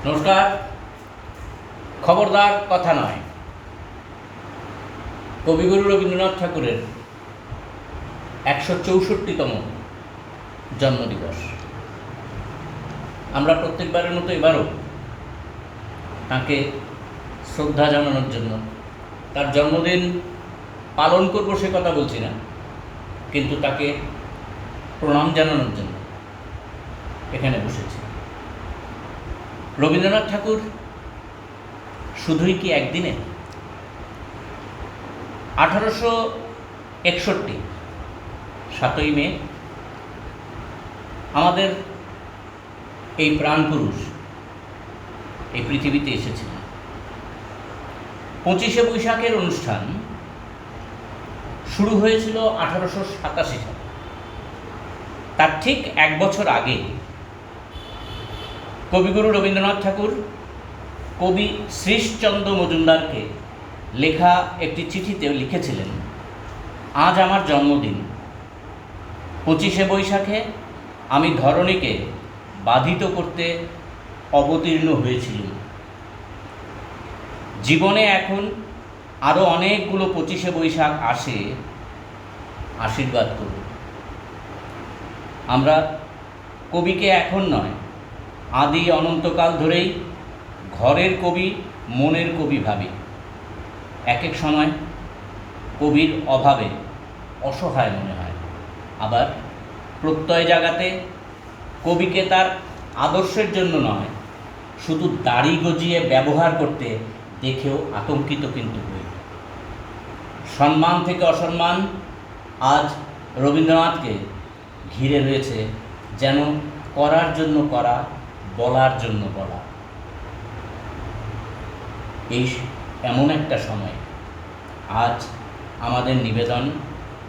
নমস্কার। খবরদার কথা নয়, কবিগুরু রবীন্দ্রনাথ ঠাকুরের 164তম জন্মদিবস। আমরা প্রত্যেকবারের মতো এবারও তাঁকে শ্রদ্ধা জানানোর জন্য, তার জন্মদিন পালন করব সে কথা বলছি না, কিন্তু তাকে প্রণাম জানানোর জন্য এখানে বসেছি। রবীন্দ্রনাথ ঠাকুর শুধুই কি একদিনে? 1861 7ই মে আমাদের এই প্রাণপুরুষ এই পৃথিবীতে এসেছিলেন। 25শে বৈশাখের অনুষ্ঠান শুরু হয়েছিল 1887 সালে। তার ঠিক এক বছর আগে কবিগুরু রবীন্দ্রনাথ ঠাকুর কবি শ্রীশচন্দ্র মজুমদারকে লেখা একটি চিঠিতে লিখেছিলেন, আজ আমার জন্মদিন। 25শে বৈশাখে আমি ধরণীকে বাধিত করতে অবতীর্ণ হয়েছিলাম। জীবনে এখন আরও অনেকগুলো 25শে বৈশাখ আসে, আশীর্বাদ করুন। আমরা কবিকে এখন নয়, আদি অনন্তকাল ধরেই ঘরের কবি, মনের কবি ভাবি। এক এক সময় কবির অভাবে অসহায় মনে হয়, আবার প্রত্যয় জাগাতে কবিকে তার আদর্শের জন্য নয়, শুধু দাড়ি গজিয়ে ব্যবহার করতে দেখেও আতঙ্কিত কিন্তু হই। সম্মান থেকে অসম্মান আজ রবীন্দ্রনাথকে ঘিরে রয়েছে, যেন করার জন্য করা, বলার জন্য বলা। এই এমন একটা সময় আজ আমাদের নিবেদন,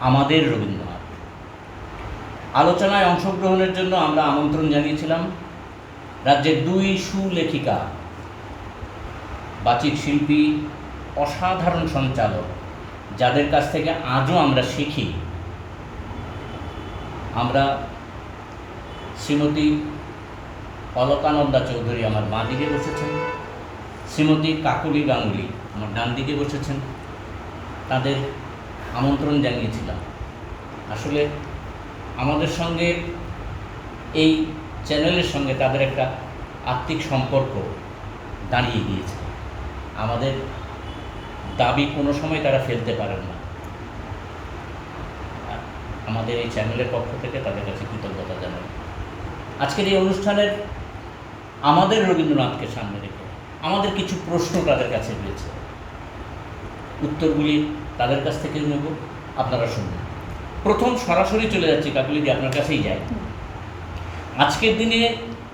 আমাদের রবীন্দ্রনাথ। আলোচনায় অংশগ্রহণের জন্য আমরা আমন্ত্রণ জানিয়েছিলাম রাজ্যের 2 সুলেখিকা, বাচিক শিল্পী, অসাধারণ সঞ্চালক, যাদের কাছ থেকে আজও আমরা শিখি। আমরা শ্রীমতী অলকানন্দা চৌধুরী আমার বাঁ দিকে বসেছেন, শ্রীমতী কাকলি গাঙ্গুলি আমার ডান দিকে বসেছেন। তাদের আমন্ত্রণ জানিয়েছিলাম। আসলে আমাদের সঙ্গে, এই চ্যানেলের সঙ্গে তাদের একটা আত্মিক সম্পর্ক দাঁড়িয়ে গিয়েছে। আমাদের দাবি কোনো সময় তারা ফেলতে পারেন না। আমাদের এই চ্যানেলের পক্ষ থেকে তাদের কাছে কৃতজ্ঞতা জানাই। আজকের এই অনুষ্ঠানের আমাদের রবীন্দ্রনাথকে সামনে রেখে আমাদের কিছু প্রশ্ন তাদের কাছে রয়েছে, উত্তরগুলি তাদের কাছ থেকে নেব, আপনারা শুনবেন। প্রথম সরাসরি চলে যাচ্ছি কাকুলিদি, আপনার কাছেই যাই। আজকের দিনে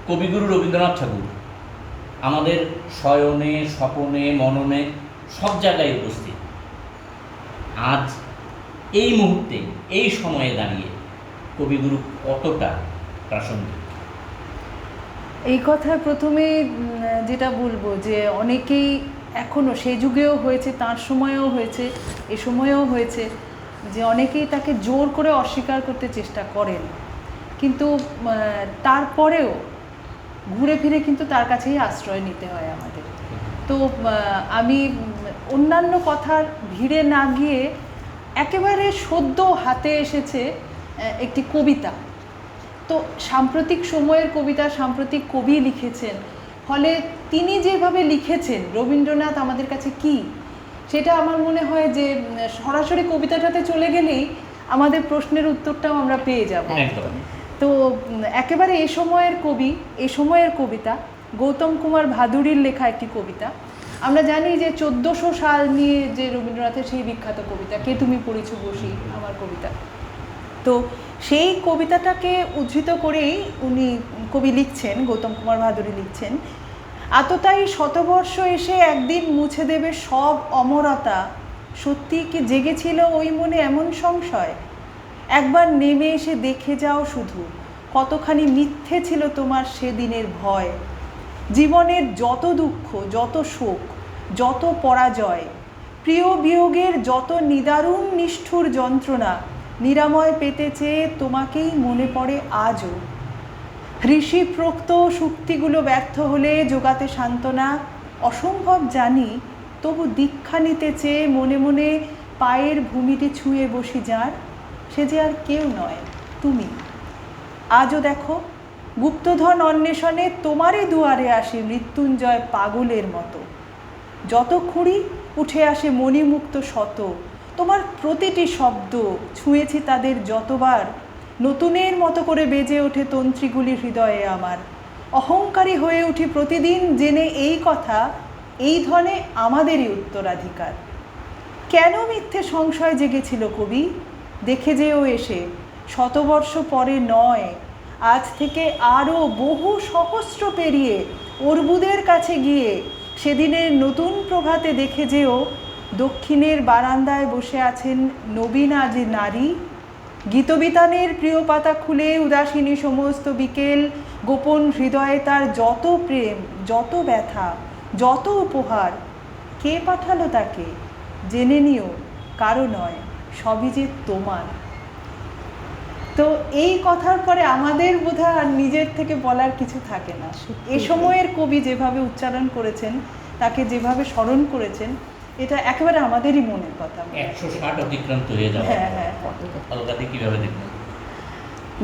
কবিগুরু রবীন্দ্রনাথ ঠাকুর আমাদের শয়নে, স্বপনে, মননে সব জায়গায় উপস্থিত। আজ এই মুহূর্তে, এই সময়ে দাঁড়িয়ে কবিগুরু কতটা প্রাসঙ্গিক? এই কথা প্রথমে যেটা বলবো যে অনেকেই এখনও, সেই যুগেও হয়েছে, তার সময়েও হয়েছে, এ সময়েও হয়েছে, যে অনেকেই তাকে জোর করে অস্বীকার করতে চেষ্টা করেন, কিন্তু তারপরেও ঘুরে ফিরে কিন্তু তার কাছেই আশ্রয় নিতে হয় আমাদের। তো আমি অন্যান্য কথার ভিড়ে না গিয়ে একেবারে সদ্য হাতে এসেছে একটি কবিতা। তো সাম্প্রতিক সময়ের কবিতা, সাম্প্রতিক কবি লিখেছেন, ফলে তিনি যেভাবে লিখেছেন রবীন্দ্রনাথ আমাদের কাছে কি, সেটা আমার মনে হয় যে সরাসরি কবিতাটাতে চলে গেলেই আমাদের প্রশ্নের উত্তরটাও আমরা পেয়ে যাব। তো একেবারে এ সময়ের কবি, এ সময়ের কবিতা গৌতম কুমার ভাদুড়ির লেখা একটি কবিতা। আমরা জানি যে 1400 সাল নিয়ে যে রবীন্দ্রনাথের সেই বিখ্যাত কবিতা কে তুমি পড়িছ বসি আমার কবিতা, তো সেই কবিতাটাকে উদ্ধৃত করেই উনি কবি লিখছেন, গৌতম কুমার ভাদুড়ি লিখছেন, আততাই শতবর্ষ এসে একদিন মুছে দেবে সব অমরতা, সত্যি কি জেগেছিল ওই মনে এমন সংশয়, একবার নেমে এসে দেখে যাও শুধু কতখানি মিথ্যে ছিল তোমার সেদিনের ভয়, জীবনের যত দুঃখ, যত শোক, যত পরাজয়, প্রিয় বিয়োগের যত নিদারুণ নিষ্ঠুর যন্ত্রণা, নিরাময় পেতে চেয়ে তোমাকেই মনে পড়ে আজও, ঋষিপ্রোক্ত শক্তিগুলো ব্যর্থ হলে জোগাতে সান্ত্বনা অসম্ভব জানি, তবু দীক্ষা নিতে চেয়ে মনে মনে পায়ের ভূমিটি ছুঁয়ে বসি যার, সে যে আর কেউ নয়, তুমি। আজও দেখো গুপ্তধন অন্বেষণে তোমারই দুয়ারে আসে মৃত্যুঞ্জয় পাগলের মতো। যত খুঁড়ি উঠে আসে মণিমুক্ত শত, তোমার প্রতিটি শব্দ ছুঁয়েছি তাদের যতবার, নতুনের মতো করে বেজে ওঠে তন্ত্রীগুলি হৃদয়ে আমার। অহংকারী হয়ে উঠি প্রতিদিন জেনে এই কথা, এই ধনে আমাদেরই উত্তরাধিকার। কেন মিথ্যে সংশয় জেগেছিল কবি? দেখে যেও এসে শতবর্ষ পরে নয়, আজ থেকে আরও বহু সহস্র পেরিয়ে অর্বুদের কাছে গিয়ে সেদিনের নতুন প্রভাতে দেখে যেও দক্ষিণের বারান্দায় বসে আছেন নবীন আজ নারী। গীতবিতানের প্রিয় পাতা খুলে উদাসিনী সমস্ত বিকেল, গোপন হৃদয়ে তার যত প্রেম, যত ব্যথা, যত উপহার। কে পাঠালো তাকে? জেনে নিও, কারো নয়, সবই যে তোমার। তো এই কথার পরে আমাদের বোধহয় আর নিজের থেকে বলার কিছু থাকে না। এ সময়ের কবি যেভাবে উচ্চারণ করেছেন, তাকে যেভাবে স্মরণ করেছেন, এটা একেবারে আমাদেরই মনের কথা। 160 অতিক্রান্ত হয়ে যাওয়া। হ্যাঁ হ্যাঁ। অলকাদি কীভাবে দেখবেন?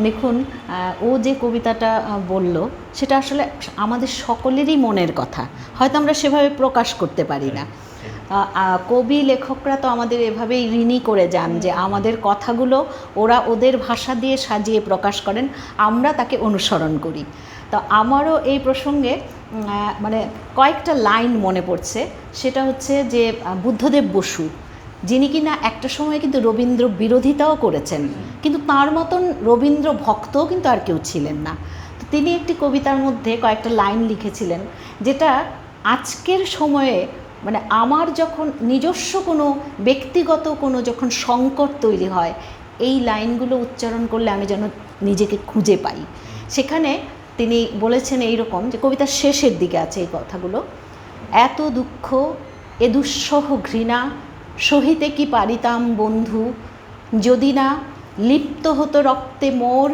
দেখুন, ও যে কবিতাটা বলল সেটা আসলে আমাদের সকলেরই মনের কথা, হয়তো আমরা সেভাবে প্রকাশ করতে পারি না। কবি লেখকরা তো আমাদের এভাবেই ঋণী করে যান যে আমাদের কথাগুলো ওরা ওদের ভাষা দিয়ে সাজিয়ে প্রকাশ করেন, আমরা তাকে অনুসরণ করি। তো আমারও এই প্রসঙ্গে মানে কয়েকটা লাইন মনে পড়ছে। সেটা হচ্ছে যে বুদ্ধদেব বসু, যিনি কিনা একটা সময় কিন্তু রবীন্দ্র বিরোধিতাও করেছেন, কিন্তু তার মতন রবীন্দ্র ভক্তও কিন্তু আর কেউ ছিলেন না। তো তিনি একটি কবিতার মধ্যে কয়েকটা লাইন লিখেছিলেন, যেটা আজকের সময়ে মানে আমার যখন নিজস্ব কোনো ব্যক্তিগত কোনো যখন সংকট তৈরি হয়, এই লাইনগুলো উচ্চারণ করলে আমি যেন নিজেকে খুঁজে পাই। সেখানে তিনি বলেছেন এই রকম, যে কবিতার শেষের দিকে আছে এই কথাগুলো: এত দুঃখ এ দুঃসহ ঘৃণা সহিতে কি পারিতাম বন্ধু, যদি না লিপ্ত হতো রক্তে মোর,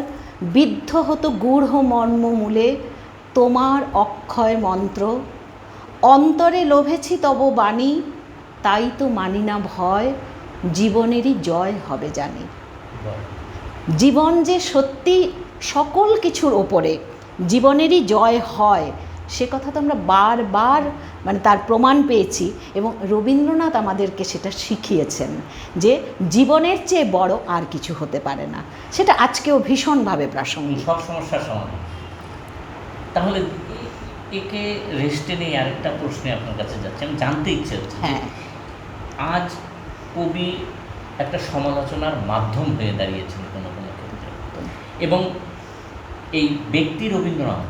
বিদ্ধ হতো গূঢ় মর্মমূলে তোমার অক্ষয় মন্ত্র। অন্তরে লোভেছি তব বাণী, তাই তো মানি না ভয়, জীবনেরই জয় হবে জানি। জীবন যে সত্যি সকল কিছুর ওপরে জীবনেরই জয় হয়, সে কথা তো আমরা বারবার মানে তার প্রমাণ পেয়েছি, এবং রবীন্দ্রনাথ আমাদেরকে সেটা শিখিয়েছেন যে জীবনের চেয়ে বড় আর কিছু হতে পারে না। সেটা আজকেও ভীষণভাবে প্রাসঙ্গিক। সব সমস্যার সমাধান। তাহলে একে রেস্টে নিয়ে আরেকটা প্রশ্নে আপনার কাছে যাচ্ছে, আমি জানতে ইচ্ছে হচ্ছে। হ্যাঁ, আজ কবি একটা সমালোচনার মাধ্যম হয়ে দাঁড়িয়েছেন কোনো কোনো ক্ষেত্রে, এবং এই ব্যক্তি রবীন্দ্রনাথ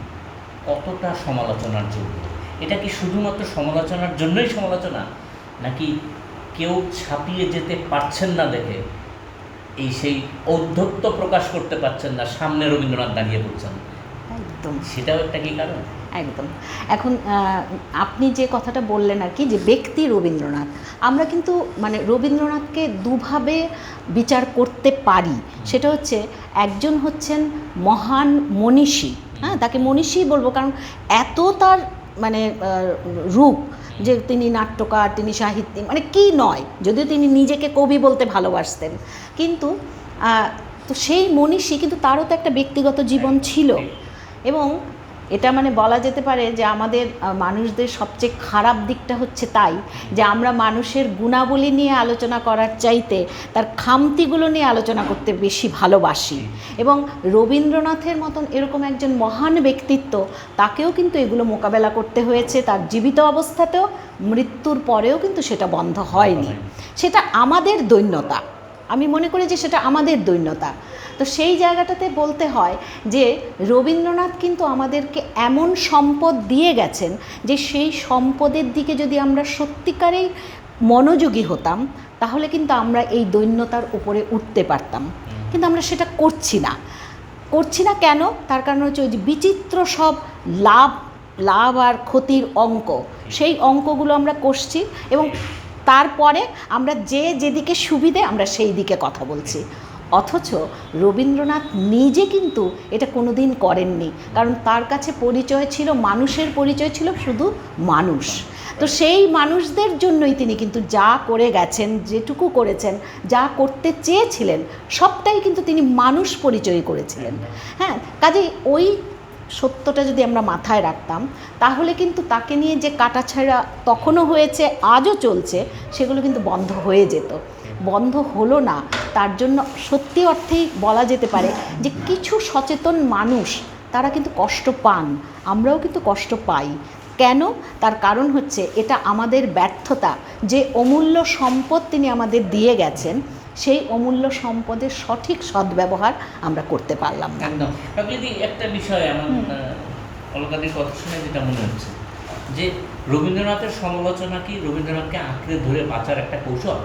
কতটা সমালোচনার যোগ্য? এটা কি শুধুমাত্র সমালোচনার জন্যই সমালোচনা, নাকি কেউ ছাপিয়ে যেতে পারছেন না দেখে এই সেই ঔদ্ধত্য প্রকাশ করতে পারছেন না, সামনে রবীন্দ্রনাথ দাঁড়িয়ে পড়ছেন? একদম, সেটাও একটা কি কারণ? একদম। এখন আপনি যে কথাটা বললেন আর কি, যে ব্যক্তি রবীন্দ্রনাথ, আমরা কিন্তু মানে রবীন্দ্রনাথকে দুভাবে বিচার করতে পারি। সেটা হচ্ছে, একজন হচ্ছেন মহান মনীষী, হ্যাঁ, তাকে মনীষী বলবো, কারণ এত তার মানে রূপ, যে তিনি নাট্যকার, তিনি সাহিত্যিক, মানে কি নয়, যদিও তিনি নিজেকে কবি বলতে ভালোবাসতেন, কিন্তু তো সেই মনীষী, কিন্তু তারও তো একটা ব্যক্তিগত জীবন ছিল। এবং এটা মানে বলা যেতে পারে যে আমাদের মানুষদের সবচেয়ে খারাপ দিকটা হচ্ছে তাই, যে আমরা মানুষের গুণাবলী নিয়ে আলোচনা করার চাইতে তার খামতিগুলো নিয়ে আলোচনা করতে বেশি ভালোবাসি। এবং রবীন্দ্রনাথের মতন এরকম একজন মহান ব্যক্তিত্ব, তাকেও কিন্তু এগুলো মোকাবেলা করতে হয়েছে, তার জীবিত অবস্থাতেও, মৃত্যুর পরেও কিন্তু সেটা বন্ধ হয়নি। সেটা আমাদের দৈন্যতা, আমি মনে করি যে সেটা আমাদের দৈন্যতা। তো সেই জায়গাটাতে বলতে হয় যে রবীন্দ্রনাথ কিন্তু আমাদেরকে এমন সম্পদ দিয়ে গেছেন, যে সেই সম্পদের দিকে যদি আমরা সত্যিকারেই মনোযোগী হতাম, তাহলে কিন্তু আমরা এই দৈন্যতার উপরে উঠতে পারতাম। কিন্তু আমরা সেটা করছি না কেন? তার কারণ হচ্ছে ওই যে বিচিত্র সব লাভ আর ক্ষতির অঙ্ক, সেই অঙ্কগুলো আমরা কষছি, এবং তারপরে আমরা যেদিকে সুবিধে আমরা সেই দিকে কথা বলছি। অথচ রবীন্দ্রনাথ নিজে কিন্তু এটা কোনোদিন করেননি, কারণ তার কাছে পরিচয় ছিল, মানুষের পরিচয় ছিল শুধু মানুষ। তো সেই মানুষদের জন্যই তিনি কিন্তু যা করে গেছেন, যেটুকু করেছেন, যা করতে চেয়েছিলেন, সবটাই কিন্তু তিনি মানুষ পরিচয় করেছিলেন। হ্যাঁ, কাজেই ওই সত্যটা যদি আমরা মাথায় রাখতাম, তাহলে কিন্তু তাকে নিয়ে যে কাটাছাড়া তখনও হয়েছে, আজও চলছে, সেগুলো কিন্তু বন্ধ হয়ে যেত। বন্ধ হলো না, তার জন্য সত্যি অর্থেই বলা যেতে পারে যে কিছু সচেতন মানুষ তারা কিন্তু কষ্ট পান, আমরাও কিন্তু কষ্ট পাই। কেন? তার কারণ হচ্ছে এটা আমাদের ব্যর্থতা, যে অমূল্য সম্পদ তিনি আমাদের দিয়ে গেছেন, সেই অমূল্য সম্পদের সঠিক সদ্ব্যবহার আমরা করতে পারলাম না। একদম। কাকলিদি, একটা বিষয় এমন অলকাদির কথা শুনে যেটা মনে হচ্ছে যে রবীন্দ্রনাথের সমালোচনা কি রবীন্দ্রনাথকে আঁকড়ে ধরে বাঁচার একটা কৌশল?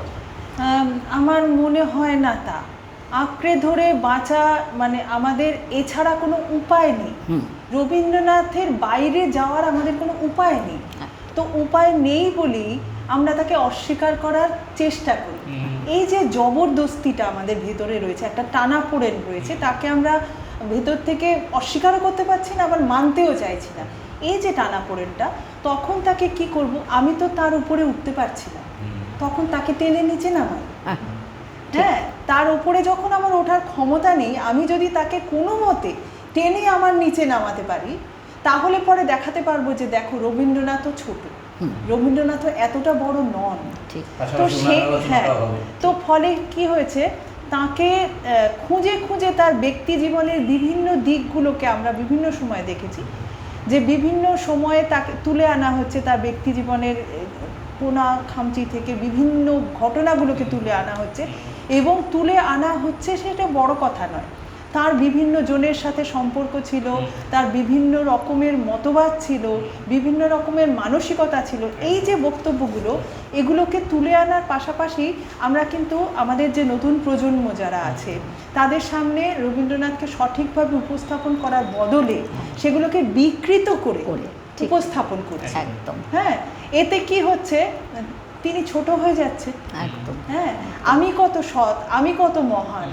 আমার মনে হয় না তা। আঁকড়ে ধরে বাঁচা মানে আমাদের এছাড়া কোনো উপায় নেই। রবীন্দ্রনাথের বাইরে যাওয়ার আমাদের কোনো উপায় নেই। তো উপায় নেই বলেই আমরা তাকে অস্বীকার করার চেষ্টা করি। এই যে জবরদস্তিটা আমাদের ভেতরে রয়েছে, একটা টানাপোড়েন রয়েছে, তাকে আমরা ভেতর থেকে অস্বীকারও করতে পারছি না, আবার মানতেও চাইছি না। এই যে টানাপোড়েনটা, তখন তাকে কি করব? আমি তো তার উপরে উঠতে পারছি না, তখন তাকে টেনে নিচে নামাই। হ্যাঁ, তার উপরে যখন আমার ওঠার ক্ষমতা নেই, আমি যদি তাকে কোনো মতে টেনে আমার নিচে নামাতে পারি, তাহলে পরে দেখাতে পারবো যে দেখো রবীন্দ্রনাথও ছোট, রবীন্দ্রনাথও এতটা বড় নন। তো তো ফলে কি হয়েছে, তাকে খুঁজে খুঁজে তার ব্যক্তি জীবনের বিভিন্ন দিকগুলোকে আমরা বিভিন্ন সময় দেখেছি, যে বিভিন্ন সময়ে তাকে তুলে আনা হচ্ছে, তার ব্যক্তি জীবনের কোনা খামচি থেকে বিভিন্ন ঘটনাগুলোকে তুলে আনা হচ্ছে, এবং তুলে আনা হচ্ছে সেটা বড় কথা নয়। তার বিভিন্ন জনের সাথে সম্পর্ক ছিল, তার বিভিন্ন রকমের মতবাদ ছিল, বিভিন্ন রকমের মানসিকতা ছিল। এই যে বক্তব্যগুলো, এগুলোকে তুলে আনার পাশাপাশি আমরা কিন্তু আমাদের যে নতুন প্রজন্ম যারা আছে, তাদের সামনে রবীন্দ্রনাথকে সঠিকভাবে উপস্থাপন করার বদলে সেগুলোকে বিকৃত করে উপস্থাপন করছে। একদম। হ্যাঁ, এতে কি হচ্ছে, তিনি ছোট হয়ে যাচ্ছে। একদম। হ্যাঁ, আমি কত সৎ, আমি কত মহান,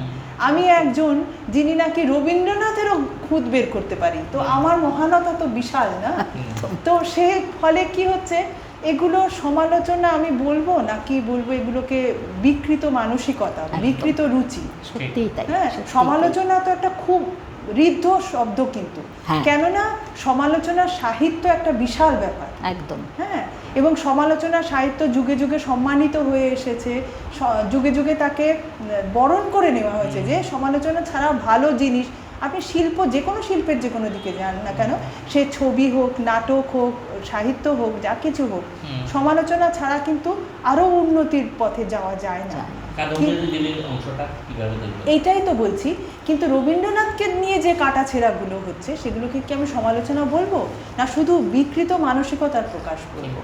আমি একজন যিনি নাকি রবীন্দ্রনাথেরও খুঁত বের করতে পারি, তো আমার মহানতা তো বিশাল না? তো সে ফলে কি হচ্ছে, এগুলো সমালোচনা আমি বলবো নাকি বলবো এগুলোকে বিকৃত মানসিকতা, বিকৃত রুচি। সত্যিই তাই। হ্যাঁ, সমালোচনা তো একটা খুব ঋদ্ধ শব্দ, কিন্তু কেননা সমালোচনা সাহিত্য একটা বিশাল ব্যাপার। একদম। হ্যাঁ, এবং সমালোচনা সাহিত্য যুগে যুগে সম্মানিত হয়ে এসেছে, যুগে যুগে তাকে বরণ করে নেওয়া হয়েছে যে সমালোচনা ছাড়া ভালো জিনিস, আপনি শিল্প, যে কোনো শিল্পের যে কোনো দিকে যান না কেন, সে ছবি হোক, নাটক হোক, সাহিত্য হোক, যা কিছু হোক, সমালোচনা ছাড়া কিন্তু আরও উন্নতির পথে যাওয়া যায় না। এইটাই তো বলছি। কিন্তু রবীন্দ্রনাথকে নিয়ে যে কাটাছেঁড়াগুলো হচ্ছে, সেগুলোকে কি আমি সমালোচনা বলবো, না শুধু বিকৃত মানসিকতার প্রকাশ করবো?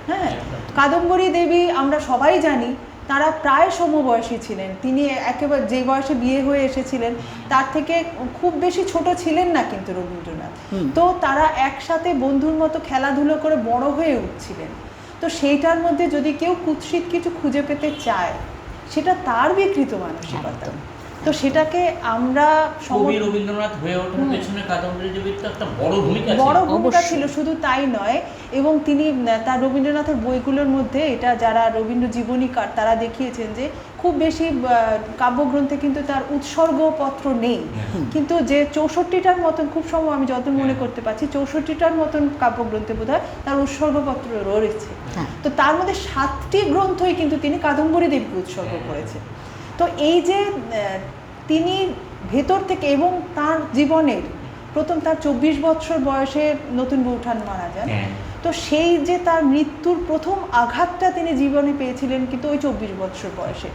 হ্যাঁ, কাদম্বরী দেবী আমরা সবাই জানি, তারা প্রায় সমবয়সী ছিলেন। তিনি একেবারে যে বয়সে বিয়ে হয়ে এসেছিলেন, তার থেকে খুব বেশি ছোট ছিলেন না কিন্তু রবীন্দ্রনাথ। তো তারা একসাথে বন্ধুর মতো খেলাধুলো করে বড় হয়ে উঠছিলেন। তো সেইটার মধ্যে যদি কেউ কুৎসিত কিছু খুঁজে পেতে চায়, সেটা তার বিকৃত মানসিকতা। তো সেটাকে আমরা রবীন্দ্রনাথ হয়ে ওঠার পেছনে কাদম্বরী দেবীর তো একটা বড় ভূমিকা ছিল। শুধু তাই নয়, এবং তিনি তার রবীন্দ্রনাথের বইগুলোর মধ্যে, এটা যারা রবীন্দ্র জীবনীকার তারা দেখিয়েছেন যে খুব বেশি কাব্যগ্রন্থে কিন্তু তার উৎসর্গপত্র নেই, কিন্তু যে 64টার মতন, খুব সম্ভব আমি যত মনে করতে পারছি 64টার মতন কাব্যগ্রন্থে বোধহয় তার উৎসর্গপত্র রয়েছে। তো তার মধ্যে 7টি গ্রন্থই কিন্তু তিনি কাদম্বরী দেবীকে উৎসর্গ করেছেন। তো এই যে তিনি ভেতর থেকে, এবং তার জীবনের প্রথম, তার 24 বছর বয়সে নতুন বৌঠান মারা যান, তো সেই যে তার মৃত্যুর প্রথম আঘাতটা তিনি জীবনে পেয়েছিলেন কিন্তু ওই 24 বছর বয়সে।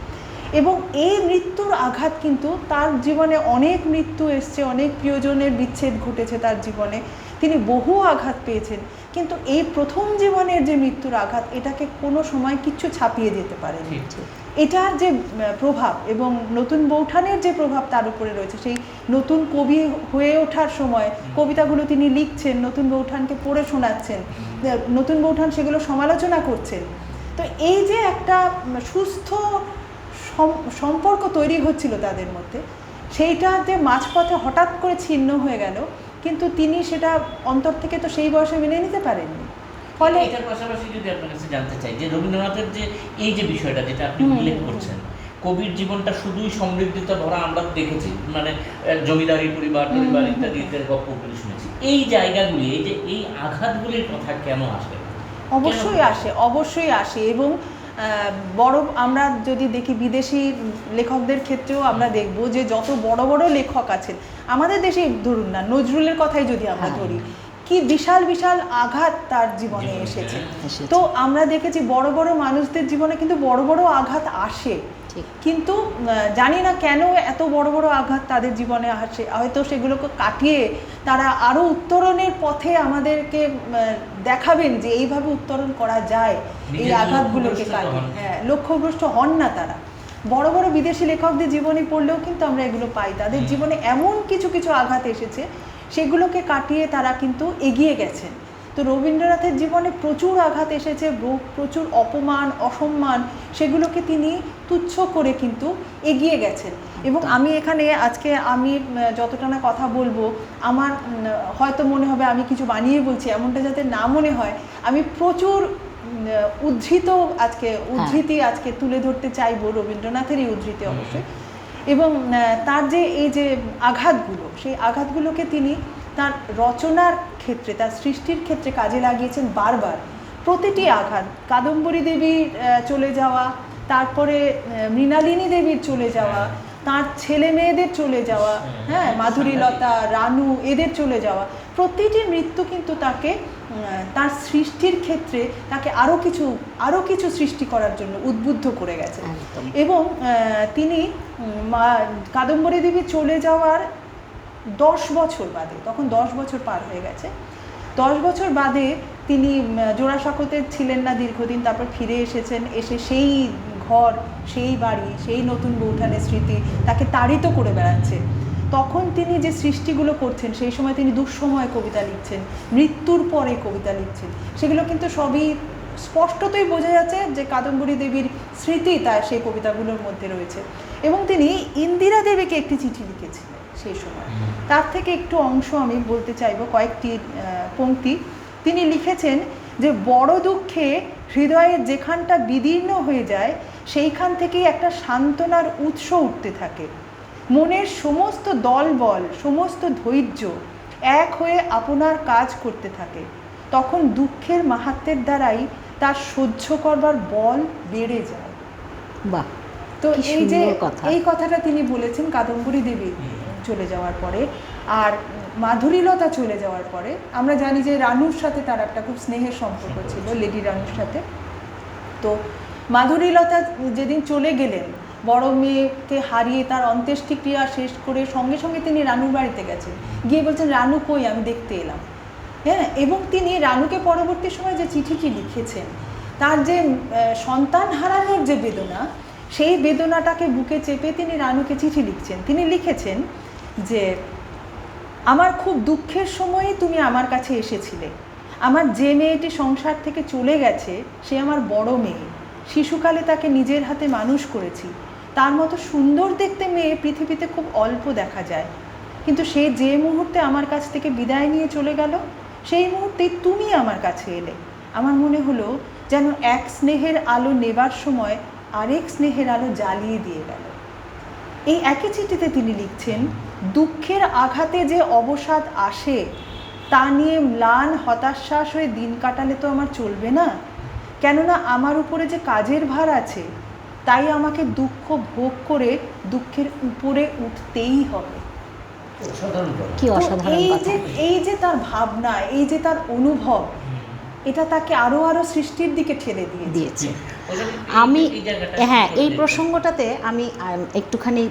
এবং এই মৃত্যুর আঘাত কিন্তু তার জীবনে অনেক মৃত্যু এসছে, অনেক প্রিয়জনের বিচ্ছেদ ঘটেছে তার জীবনে, তিনি বহু আঘাত পেয়েছেন, কিন্তু এই প্রথম জীবনের যে মৃত্যুর আঘাত, এটাকে কোনো সময় কিচ্ছু ছাপিয়ে যেতে পারেনি। এটার যে প্রভাব এবং নতুন বৌঠানের যে প্রভাব তার উপরে রয়েছে, সেই নতুন কবি হয়ে ওঠার সময় কবিতাগুলো তিনি লিখছেন, নতুন বৌঠানকে পড়ে শোনাচ্ছেন, নতুন বৌঠান সেগুলো সমালোচনা করছেন। তো এই যে একটা সুস্থ সম্পর্ক তৈরি হচ্ছিল তাদের মধ্যে, সেইটা যে মাঝপথে হঠাৎ করে ছিন্ন হয়ে গেল, কিন্তু তিনি সেটা অন্তর থেকে তো সেই বয়সে মেনে নিতে পারেননি। ফলে এটার পাশাপাশি যদি আপনার কাছে জানতে চাই যে রবীন্দ্রনাথের যে এই যে বিষয়টা যেটা আপনি উল্লেখ করছেন, কবির জীবনটা শুধুই সমৃদ্ধিতে ভরা, আমরা দেখেছি মানে জমিদারি পরিবার ইত্যাদি ইত্যাদি গল্পগুলি শুনেছি, এই জায়গাগুলি, এই যে এই আঘাতগুলির কথা কেন আসে? অবশ্যই আসে এবং বড় আমরা যদি দেখি বিদেশি লেখকদের ক্ষেত্রেও আমরা দেখব যে যত বড় বড় লেখক আছেন আমাদের দেশে, ধরুন না নজরুলের কথাই যদি আমরা ধরি, কি বিশাল বিশাল আঘাত তার জীবনে এসেছে। তো আমরা দেখেছি বড় বড় মানুষদের জীবনে কিন্তু বড় বড় আঘাত আসে, কিন্তু জানি না কেন এত বড় বড় আঘাত তাদের জীবনে আসে। হয়তো সেগুলোকে কাটিয়ে তারা আরও উত্তরণের পথে আমাদেরকে দেখাবেন যে এইভাবে উত্তরণ করা যায় এই আঘাতগুলোকে কাটিয়ে। হ্যাঁ, লক্ষ্যভ্রষ্ট হন না তারা। বড় বড় বিদেশি লেখকদের জীবনী পড়লেও কিন্তু আমরা এগুলো পাই, তাদের জীবনে এমন কিছু কিছু আঘাত এসেছে সেগুলোকে কাটিয়ে তারা কিন্তু এগিয়ে গেছেন। তো রবীন্দ্রনাথের জীবনে প্রচুর আঘাত এসেছে, প্রচুর অপমান অসম্মান, সেগুলোকে তিনি তুচ্ছ করে কিন্তু এগিয়ে গেছেন। এবং আমি এখানে আজকে আমি যতটা না কথা বলবো, আমার হয়তো মনে হবে আমি কিছু বানিয়ে বলছি, এমনটা যাতে না মনে হয়। আমি প্রচুর উদ্ধৃতি আজকে তুলে ধরতে চাইবো, রবীন্দ্রনাথেরই উদ্ধৃতি অবশ্যই। এবং তার যে এই যে আঘাতগুলো, সেই আঘাতগুলোকে তিনি তার রচনার ক্ষেত্রে, তার সৃষ্টির ক্ষেত্রে কাজে লাগিয়েছেন বারবার। প্রতিটি আঘাত, কাদম্বরী দেবীর চলে যাওয়া, তারপরে মৃণালিনী দেবীর চলে যাওয়া, তার ছেলে মেয়েদের চলে যাওয়া, হ্যাঁ, মাধুরীলতা, রানু, এদের চলে যাওয়া, প্রতিটি মৃত্যু কিন্তু তাকে তার সৃষ্টির ক্ষেত্রে তাকে আরও কিছু সৃষ্টি করার জন্য উদ্বুদ্ধ করে গেছে। এবং তিনি কাদম্বরী দেবী চলে যাওয়ার 10 বছর বাদে, তখন 10 বছর পার হয়ে গেছে, 10 বছর বাদে তিনি জোড়াসাঁকোতে ছিলেন না দীর্ঘদিন, তারপর ফিরে এসেছেন। এসে সেই ঘর, সেই বাড়ি, সেই নতুন বৌঠানের স্মৃতি তাকে তাড়িত করে বেড়াচ্ছে। তখন তিনি যে সৃষ্টিগুলো করছেন, সেই সময় তিনি দুঃসময় কবিতা লিখছেন, মৃত্যুর পরে কবিতা লিখছেন, সেগুলো কিন্তু সবই স্পষ্টতই বোঝা যাচ্ছে যে কাদম্বরী দেবীর স্মৃতি তার সেই কবিতাগুলোর মধ্যে রয়েছে। এবং তিনি ইন্দিরা দেবীকে একটি চিঠি লিখেছিলেন সেই সময়, তার থেকে একটু অংশ আমি বলতে চাইব, কয়েকটি পংক্তি। তিনি লিখেছেন যে বড় দুঃখে হৃদয়ের যেখানটা বিদীর্ণ হয়ে যায়, সেইখান থেকেই একটা সান্ত্বনার উৎস উঠতে থাকে। মনের সমস্ত দলবল, সমস্ত ধৈর্য এক হয়ে আপনার কাজ করতে থাকে। তখন দুঃখের মাহাত্ম্যের দ্বারাই তার সহ্য করবার বল বেড়ে যায়। বাহ! তো এই কথাটা তিনি বলেছেন কাদম্বরী দেবী চলে যাওয়ার পরে। আর মাধুরীলতা চলে যাওয়ার পরে আমরা জানি যে রানুর সাথে তার একটা খুব স্নেহের সম্পর্ক ছিল, লেডি রানুর সাথে। তো মাধুরীলতা যেদিন চলে গেলেন, বড় মেয়েকে হারিয়ে তার অন্ত্যেষ্টিক্রিয়া শেষ করে সঙ্গে সঙ্গে তিনি রানুর বাড়িতে গেছেন, গিয়ে বলছেন রানু কই, আমি দেখতে এলাম। হ্যাঁ, এবং তিনি রানুকে পরবর্তী সময় যে চিঠিটি লিখেছেন, তার যে সন্তান হারানোর যে বেদনা, সেই বেদনাটাকে বুকে চেপে তিনি রানুকে চিঠি লিখছেন। তিনি লিখেছেন যে আমার খুব দুঃখের সময়ে তুমি আমার কাছে এসেছিলে। আমার যে মেয়েটি সংসার থেকে চলে গেছে সে আমার বড় মেয়ে। শিশুকালে তাকে নিজের হাতে মানুষ করেছি। তার মতো সুন্দর দেখতে মেয়ে পৃথিবীতে খুব অল্প দেখা যায়। কিন্তু সে যে মুহূর্তে আমার কাছ থেকে বিদায় নিয়ে চলে গেল, সেই মুহূর্তেই তুমি আমার কাছে এলে। আমার মনে হলো যেন এক স্নেহের আলো নেবার সময় আরেক স্নেহের আলো জ্বালিয়ে দিয়ে গেল। এই একই চিঠিতে তিনি লিখছেন, দুঃখের আঘাতে যে অবসাদ আসে তা নিয়ে ম্লান হতাশ্বাস হয়ে দিন কাটালে তো আমার চলবে না। কেননা আমার উপরে যে কাজের ভার আছে, তাই আমাকে দুঃখ ভোগ করে দুঃখের উপরে উঠতেই হবে। কি অসাধারণ কথা! এই যে তার ভাবনা, এই যে তার অনুভব, এটা তাকে আরো সৃষ্টির দিকে ঠেলে দিয়েছে। আমি এই প্রসঙ্গটাতে আমি একটুখানি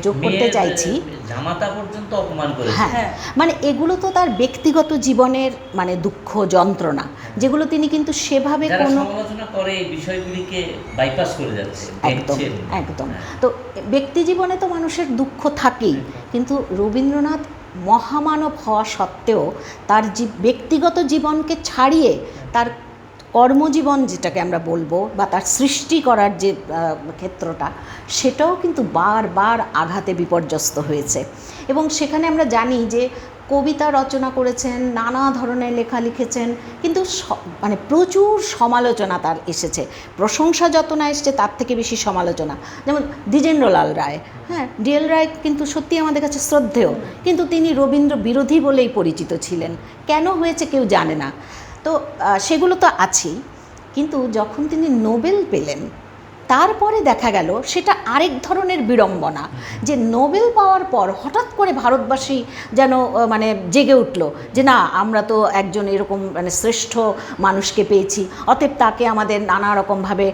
যোগ করতে চাইছি। জামাতা পর্যন্ত অপমান করেছে। হ্যাঁ, মানে এগুলো তো তার ব্যক্তিগত জীবনের মানে দুঃখ যন্ত্রণা, যেগুলো তিনি কিন্তু সেভাবে কোনো সমালোচনা করে এই বিষয়গুলিকে বাইপাস করে যাচ্ছে। একদম। তো ব্যক্তি জীবনে তো মানুষের দুঃখ থাকেই, কিন্তু রবীন্দ্রনাথ মহামানব হওয়া সত্ত্বেও তার ব্যক্তিগত জীবনকে ছাড়িয়ে তার কর্মজীবন যেটাকে আমরা বলবো বা তার সৃষ্টি করার যে ক্ষেত্রটা, সেটাও কিন্তু বারবার আঘাতে বিপর্যস্ত হয়েছে। এবং সেখানে আমরা জানি যে কবিতা রচনা করেছেন, নানা ধরনের লেখা লিখেছেন, কিন্তু মানে প্রচুর সমালোচনা তার এসেছে। প্রশংসা যত না এসছে তার থেকে বেশি সমালোচনা। যেমন দ্বিজেন্দ্রলাল রায়, হ্যাঁ, ডিএল রায় কিন্তু সত্যি আমাদের কাছে শ্রদ্ধেয়, কিন্তু তিনি রবীন্দ্র বিরোধী বলেই পরিচিত ছিলেন। কেন হয়েছে কেউ জানে না। তো সেগুলো তো আছেই, কিন্তু যখন তিনি নোবেল পেলেন তারপরে দেখা গেল সেটা আরেক ধরনের বিড়ম্বনা, যে নোবেল পাওয়ার পর হঠাৎ করে ভারতবাসী যেন মানে জেগে উঠল যে না, আমরা তো একজন এরকম মানে শ্রেষ্ঠ মানুষকে পেয়েছি, অতএব তাকে আমাদের নানা রকমভাবে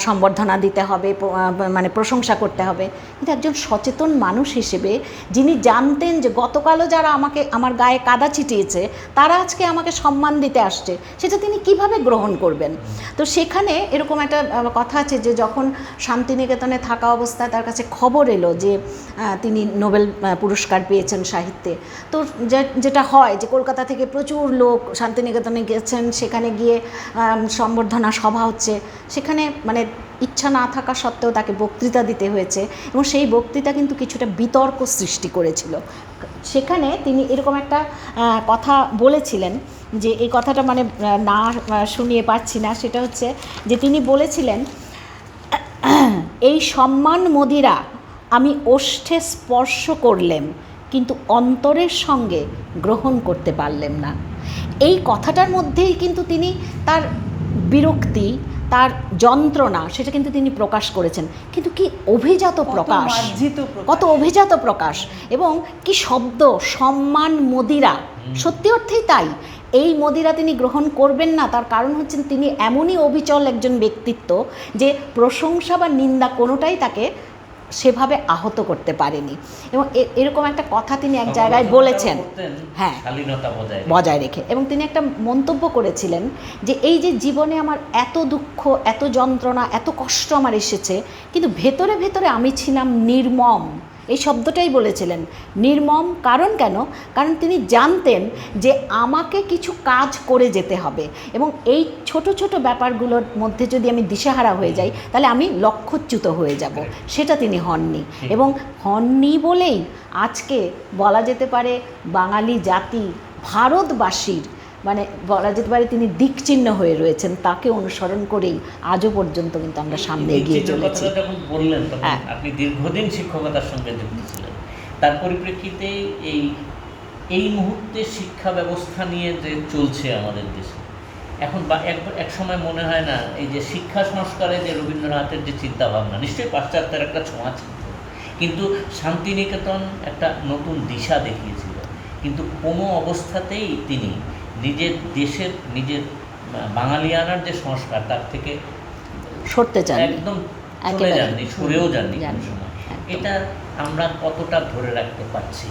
সম্বর্ধনা দিতে হবে, মানে প্রশংসা করতে হবে। কিন্তু একজন সচেতন মানুষ হিসেবে যিনি জানতেন যে গতকালও যারা আমার গায়ে কাদা ছিটিয়েছে তারা আজকে আমাকে সম্মান দিতে আসছে, সেটা তিনি কিভাবে গ্রহণ করবেন? তো সেখানে এরকম একটা কথা আছে যে যখন শান্তিনিকেতনে থাকা অবস্থায় তার কাছে খবর এলো যে তিনি নোবেল পুরস্কার পেয়েছেন সাহিত্যে, তো যেটা হয় যে কলকাতা থেকে প্রচুর লোক শান্তিনিকেতনে গেছেন, সেখানে গিয়ে সম্বর্ধনা সভা হচ্ছে, সেখানে মানে ইচ্ছা না থাকা সত্ত্বেও তাকে বক্তৃতা দিতে হয়েছে, এবং সেই বক্তৃতা কিন্তু কিছুটা বিতর্ক সৃষ্টি করেছিল। সেখানে তিনি এরকম একটা কথা বলেছিলেন, যে এই কথাটা মানে না শুনিয়ে পারছি না, সেটা হচ্ছে যে তিনি বলেছিলেন, এই সম্মান মদিরা আমি ওষ্ঠে স্পর্শ করলেম, কিন্তু অন্তরের সঙ্গে গ্রহণ করতে পারলেম না। এই কথাটার মধ্যেই কিন্তু তিনি তার বিরক্তি, তার যন্ত্রণা, সেটা কিন্তু তিনি প্রকাশ করেছেন। কিন্তু কি অভিজাত প্রকাশ, কত অভিজাত প্রকাশ, এবং কি শব্দ, সম্মান মদিরা, সত্যি অর্থেই তাই। এই মদিরা তিনি গ্রহণ করবেন না, তার কারণ হচ্ছেন তিনি এমনই অবিচল একজন ব্যক্তিত্ব যে প্রশংসা বা নিন্দা কোনোটাই তাকে সেভাবে আহত করতে পারেনি। এবং এরকম একটা কথা তিনি এক জায়গায় বলেছেন, হ্যাঁ, বজায় রেখে। এবং তিনি একটা মন্তব্য করেছিলেন যে এই যে জীবনে আমার এত দুঃখ, এত যন্ত্রণা, এত কষ্ট আমার এসেছে, কিন্তু ভেতরে ভেতরে আমি ছিলাম নির্মম। এই শব্দটাই বলেছিলেন, নির্মম। কারণ কেন? কারণ তিনি জানতেন যে আমাকে কিছু কাজ করে যেতে হবে, এবং এই ছোট ছোট ব্যাপারগুলোর মধ্যে যদি আমি দিশেহারা হয়ে যাই তাহলে আমি লক্ষ্যচ্যুত হয়ে যাব। সেটা তিনি হননি, এবং হননি বলেই আজকে বলা যেতে পারে বাঙালি জাতি, ভারতবাসীর মানে বলা যেতে পারে তিনি দিকচিহ্ন হয়ে রয়েছেন। তাকে অনুসরণ করেই আজও পর্যন্ত কিন্তু আমরা সামনে এগিয়ে চলেছি। যখন বললেন তখন আপনি দীর্ঘদিন শিক্ষকতার সঙ্গে যুক্ত ছিলেন, তার পরিপ্রেক্ষিতে এই মুহূর্তে শিক্ষা ব্যবস্থা নিয়ে যে চলছে আমাদের দেশে এখন, বা এক সময় মনে হয় না এই যে শিক্ষা সংস্কারে যে রবীন্দ্রনাথের যে চিন্তাভাবনা, নিশ্চয়ই পাশ্চাত্যের একটা ছোঁয়া ছিল, কিন্তু শান্তিনিকেতন একটা নতুন দিশা দেখিয়েছিল, কিন্তু কোনো অবস্থাতেই তিনি নিজের দেশের, নিজের বাঙালিয়ানার যে সংস্কার তার থেকে সরতে চান, একদম চলে যাননি, সরেও যাননি কোনো সময়। এটা আমরা কতটা ধরে রাখতে পারছি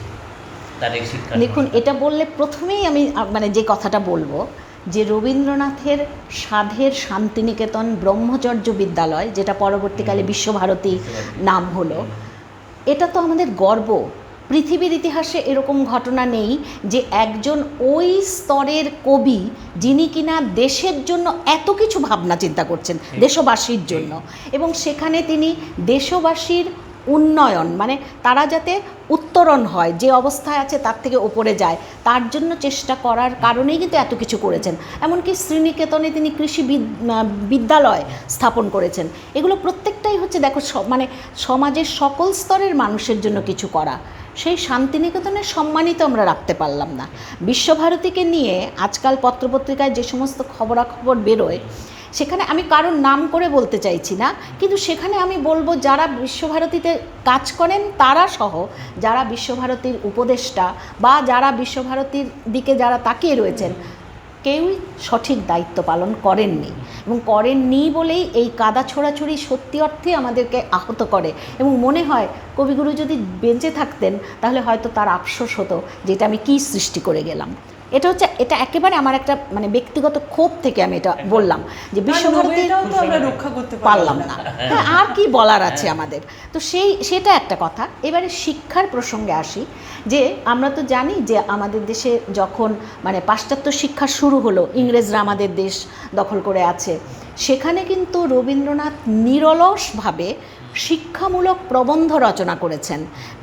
তার এই শিক্ষা? দেখুন, এটা বললে প্রথমেই আমি মানে যে কথাটা বলবো, যে রবীন্দ্রনাথের সাধের শান্তিনিকেতন ব্রহ্মচর্য বিদ্যালয়, যেটা পরবর্তীকালে বিশ্বভারতী নাম হলো, এটা তো আমাদের গর্ব। পৃথিবীর ইতিহাসে এরকম ঘটনা নেই যে একজন ওই স্তরের কবি যিনি কিনা দেশের জন্য এত কিছু ভাবনা চিন্তা করছেন, দেশবাসীর জন্য, এবং সেখানে তিনি দেশবাসীর উন্নয়ন মানে তারা যাতে উত্তরণ হয়, যে অবস্থায় আছে তার থেকে ওপরে যায়, তার জন্য চেষ্টা করার কারণেই কিন্তু এত কিছু করেছেন। এমনকি শ্রীনিকেতনে তিনি কৃষি বিদ্যালয় স্থাপন করেছেন। এগুলো প্রত্যেকটাই হচ্ছে দেখো মানে সমাজের সকল স্তরের মানুষের জন্য কিছু করা। সেই শান্তিনিকেতনের সম্মানিত আমরা রাখতে পারলাম না। বিশ্বভারতীকে নিয়ে আজকাল পত্রপত্রিকায় যে সমস্ত খবরাখবর বেরোয়, সেখানে আমি কারোর নাম করে বলতে চাইছি না, কিন্তু সেখানে আমি বলবো যারা বিশ্বভারতীতে কাজ করেন তারা সহ যারা বিশ্বভারতীর উপদেষ্টা বা যারা বিশ্বভারতীর দিকে যারা তাকিয়ে রয়েছেন, কেউই সঠিক দায়িত্ব পালন করেননি, এবং করেননি বলেই এই কাদা ছোড়াছুড়ি সত্যি অর্থে আমাদেরকে আহত করে। এবং মনে হয় কবিগুরু যদি বেঁচে থাকতেন তাহলে হয়তো তার আফসোস হতো যেটা আমি কী সৃষ্টি করে গেলাম। এটা একেবারে আমার একটা মানে ব্যক্তিগত ক্ষোভ থেকে আমি এটা বললাম যে বিশ্বভারতীর এটাও তো আমরা রক্ষা করতে পারলাম না। হ্যাঁ, আর কি বলার আছে আমাদের? তো সেটা একটা কথা। এবারে শিক্ষার প্রসঙ্গে আসি, যে আমরা তো জানি যে আমাদের দেশে যখন মানে পাশ্চাত্য শিক্ষা শুরু হলো, ইংরেজরা আমাদের দেশ দখল করে আছে, সেখানে কিন্তু রবীন্দ্রনাথ নিরলসভাবে শিক্ষামূলক প্রবন্ধ রচনা করেছেন।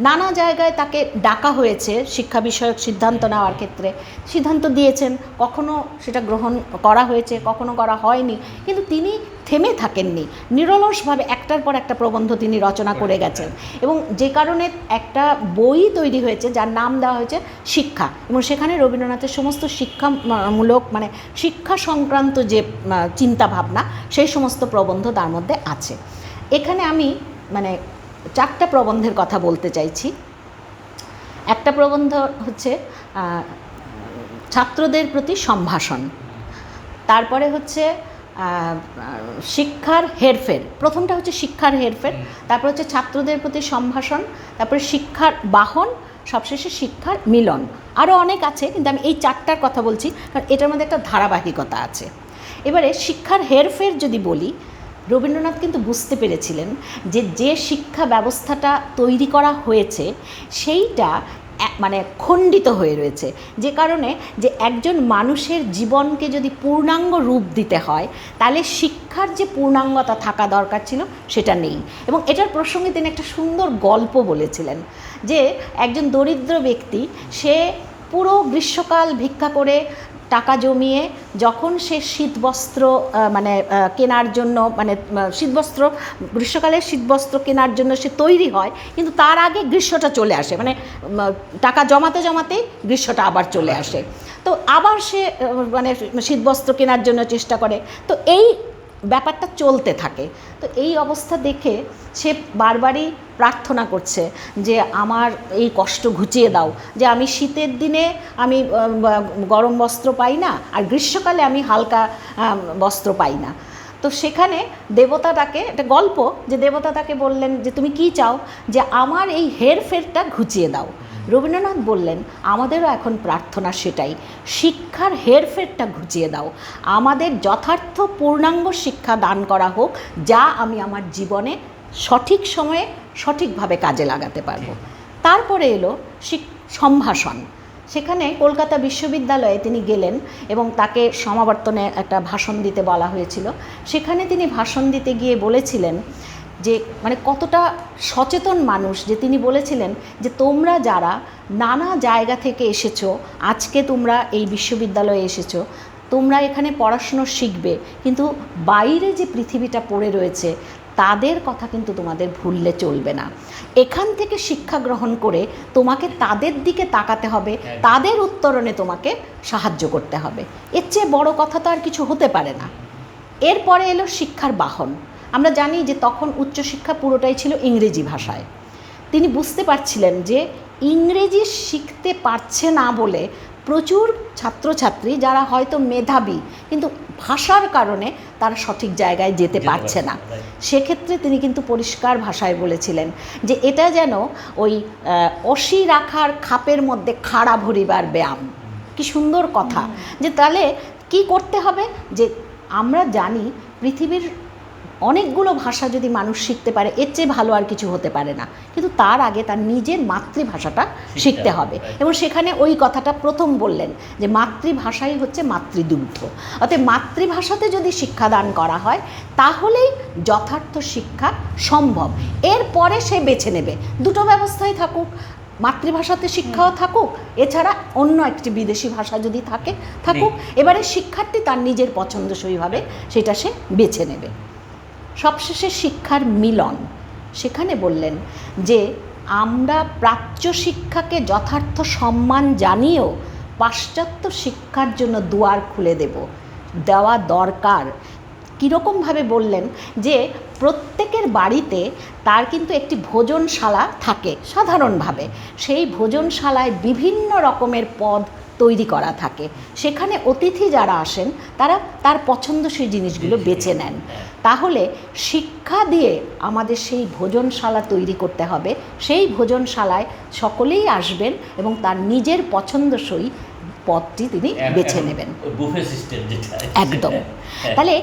নানা জায়গায় তাকে ডাকা হয়েছে শিক্ষা বিষয়ক সিদ্ধান্ত নেওয়ার ক্ষেত্রে, সিদ্ধান্ত দিয়েছেন, কখনো সেটা গ্রহণ করা হয়েছে, কখনো করা হয়নি, কিন্তু তিনি থেমে থাকেননি, নিরলসভাবে একটার পর একটা প্রবন্ধ তিনি রচনা করে গেছেন। এবং যে কারণে একটা বই তৈরি হয়েছে যার নাম দেওয়া হয়েছে শিক্ষা, এবং সেখানে রবীন্দ্রনাথের সমস্ত শিক্ষামূলক মানে শিক্ষা সংক্রান্ত যে চিন্তাভাবনা সেই সমস্ত প্রবন্ধ তার মধ্যে আছে। এখানে আমি মানে 4টা প্রবন্ধের কথা বলতে চাইছি। একটা প্রবন্ধ হচ্ছে ছাত্রদের প্রতি সম্ভাষণ, তারপরে হচ্ছে শিক্ষার হেরফের, প্রথমটা হচ্ছে শিক্ষার হেরফের, তারপর হচ্ছে ছাত্রদের প্রতি সম্ভাষণ, তারপরে শিক্ষার বাহন, সবশেষে শিক্ষার মিলন। আরও অনেক আছে, কিন্তু আমি এই 4টার কথা বলছি কারণ এটার মধ্যে একটা ধারাবাহিকতা আছে। এবারে শিক্ষার হেরফের যদি বলি, রবীন্দ্রনাথ কিন্তু বুঝতে পেরেছিলেন যে শিক্ষা ব্যবস্থাটা তৈরি করা হয়েছে সেইটা মানে খণ্ডিত হয়ে রয়েছে, যে কারণে যে একজন মানুষের জীবনকে যদি পূর্ণাঙ্গ রূপ দিতে হয় তাহলে শিক্ষার যে পূর্ণাঙ্গতা থাকা দরকার ছিল সেটা নেই। এবং এটার প্রসঙ্গে তিনি একটা সুন্দর গল্প বলেছিলেন, যে একজন দরিদ্র ব্যক্তি সে পুরো গ্রীষ্মকাল ভিক্ষা করে টাকা জমিয়ে যখন সে শীতবস্ত্র মানে কেনার জন্য মানে শীতবস্ত্র গ্রীষ্মকালের শীতবস্ত্র কেনার জন্য সে তৈরি হয়, কিন্তু তার আগে গ্রীষ্মটা চলে আসে, মানে টাকা জমাতে জমাতেই গ্রীষ্মটা আবার চলে আসে, তো আবার সে মানে শীতবস্ত্র কেনার জন্য চেষ্টা করে। তো এই ব্যাপারটা চলতে থাকে। তো এই অবস্থা দেখে সে বারবারই প্রার্থনা করছে যে আমার এই কষ্ট ঘুচিয়ে দাও, যে আমি শীতের দিনে আমি গরম বস্ত্র পাই না, আর গ্রীষ্মকালে আমি হালকা বস্ত্র পাই না। তো সেখানে দেবতা তাকে, একটা গল্প, যে দেবতা তাকে বললেন যে তুমি কি চাও, যে আমার এই হেরফেরটা ঘুচিয়ে দাও। রবীন্দ্রনাথ বললেন আমাদেরও এখন প্রার্থনা সেটাই, শিক্ষার হেরফেরটা ঘুচিয়ে দাও, আমাদের যথার্থ পূর্ণাঙ্গ শিক্ষা দান করা হোক, যা আমি আমার জীবনে সঠিক সময়ে সঠিকভাবে কাজে লাগাতে পারবো। তারপরে এলো সম্ভাষণ। সেখানে কলকাতা বিশ্ববিদ্যালয়ে তিনি গেলেন এবং তাকে সমাবর্তনে একটা ভাষণ দিতে বলা হয়েছিল। সেখানে তিনি ভাষণ দিতে গিয়ে বলেছিলেন যে মানে কতটা সচেতন মানুষ, যে তিনি বলেছিলেন যে তোমরা যারা নানা জায়গা থেকে এসেছো, আজকে তোমরা এই বিশ্ববিদ্যালয়ে এসেছো, তোমরা এখানে পড়াশুনো শিখবে, কিন্তু বাইরে যে পৃথিবীটা পড়ে রয়েছে তাদের কথা কিন্তু তোমাদের ভুললে চলবে না। এখান থেকে শিক্ষা গ্রহণ করে তোমাকে তাদের দিকে তাকাতে হবে, তাদের উত্তরণে তোমাকে সাহায্য করতে হবে। এর চেয়ে বড় কথা তো আর কিছু হতে পারে না। এরপরে এলো শিক্ষার বাহন। আমরা জানি যে তখন উচ্চশিক্ষা পুরোটাই ছিল ইংরেজি ভাষায়। তিনি বুঝতে পারছিলেন যে ইংরেজি শিখতে পারছে না বলে প্রচুর ছাত্রছাত্রী যারা হয়তো মেধাবী কিন্তু ভাষার কারণে তারা সঠিক জায়গায় যেতে পারছে না। সেক্ষেত্রে তিনি কিন্তু পরিষ্কার ভাষায় বলেছিলেন যে এটা যেন ওই অসি রাখার খাপের মধ্যে খাড়া ভরিবার ব্যায়াম। কি সুন্দর কথা! যে তাহলে কি করতে হবে, যে আমরা জানি পৃথিবীর অনেকগুলো ভাষা যদি মানুষ শিখতে পারে এর চেয়ে ভালো আর কিছু হতে পারে না, কিন্তু তার আগে তার নিজের মাতৃভাষাটা শিখতে হবে। এবং সেখানে ওই কথাটা প্রথম বললেন যে মাতৃভাষাই হচ্ছে মাতৃদুগ্ধ। অতএব মাতৃভাষাতে যদি শিক্ষাদান করা হয় তাহলেই যথার্থ শিক্ষা সম্ভব। এরপরে সে বেছে নেবে, দুটো ব্যবস্থাই থাকুক, মাতৃভাষাতে শিক্ষাও থাকুক, এছাড়া অন্য একটি বিদেশি ভাষা যদি থাকুক। এবারে শিক্ষার্থী তার নিজের পছন্দসইভাবে সেটা সে বেছে নেবে। সবশেষে শিক্ষার মিলন। সেখানে বললেন যে আমরা প্রাচ্য শিক্ষাকে যথার্থ সম্মান জানিয়েও পাশ্চাত্য শিক্ষার জন্য দুয়ার খুলে দেওয়া দরকার। কীরকমভাবে বললেন যে প্রত্যেকের বাড়িতে তার কিন্তু একটি ভোজনশালা থাকে সাধারণভাবে, সেই ভোজনশালায় বিভিন্ন রকমের পদ তৈরি করা থাকে, সেখানে অতিথি যারা আসেন তারা তার পছন্দসই জিনিসগুলো বেছে নেন। তাহলে শিক্ষা দিয়ে আমাদের সেই ভোজনশালা তৈরি করতে হবে, সেই ভোজনশালায় সকলেই আসবেন এবং তার নিজের পছন্দসই পথটি তিনি বেছে নেবেন। বুফে সিস্টেম যেটা একদম। তাহলে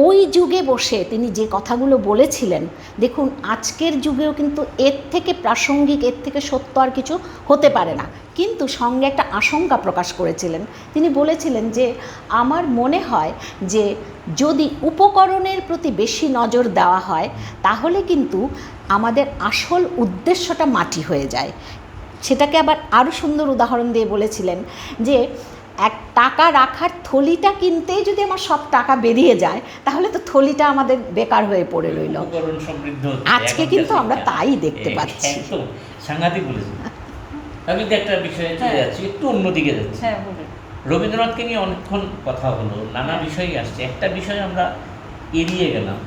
ওই যুগে বসে তিনি যে কথাগুলো বলেছিলেন, দেখুন আজকের যুগেও কিন্তু এর থেকে প্রাসঙ্গিক, এর থেকে সত্য আর কিছু হতে পারে না, কিন্তু সঙ্গে একটা আশঙ্কা প্রকাশ করেছিলেন। তিনি বলেছিলেন যে আমার মনে হয় যে যদি উপকরণের প্রতি বেশি নজর দেওয়া হয় তাহলে কিন্তু আমাদের আসল উদ্দেশ্যটা মাটি হয়ে যায়। সেটাকে আবার আরও সুন্দর উদাহরণ দিয়ে বলেছিলেন যে এক টাকা রাখার থলিটা কিনতেই যদি আমার সব টাকা বেরিয়ে যায় তাহলে তো থলিটা আমাদের বেকার হয়ে পড়ে রইল। উপকরণ সমৃদ্ধ আজকে কিন্তু আমরা তাই দেখতে পাচ্ছি। একদম সাংঘাতিক বলেছেন। আমি তো একটা বিষয়ে চলে যাচ্ছি, একটু অন্যদিকে যাচ্ছি। হ্যাঁ বলুন। রবীন্দ্রনাথকে নিয়ে অনেকক্ষণ কথা হলো, নানা বিষয়ই আসছে, একটা বিষয় আমরা এড়িয়ে গেলাম,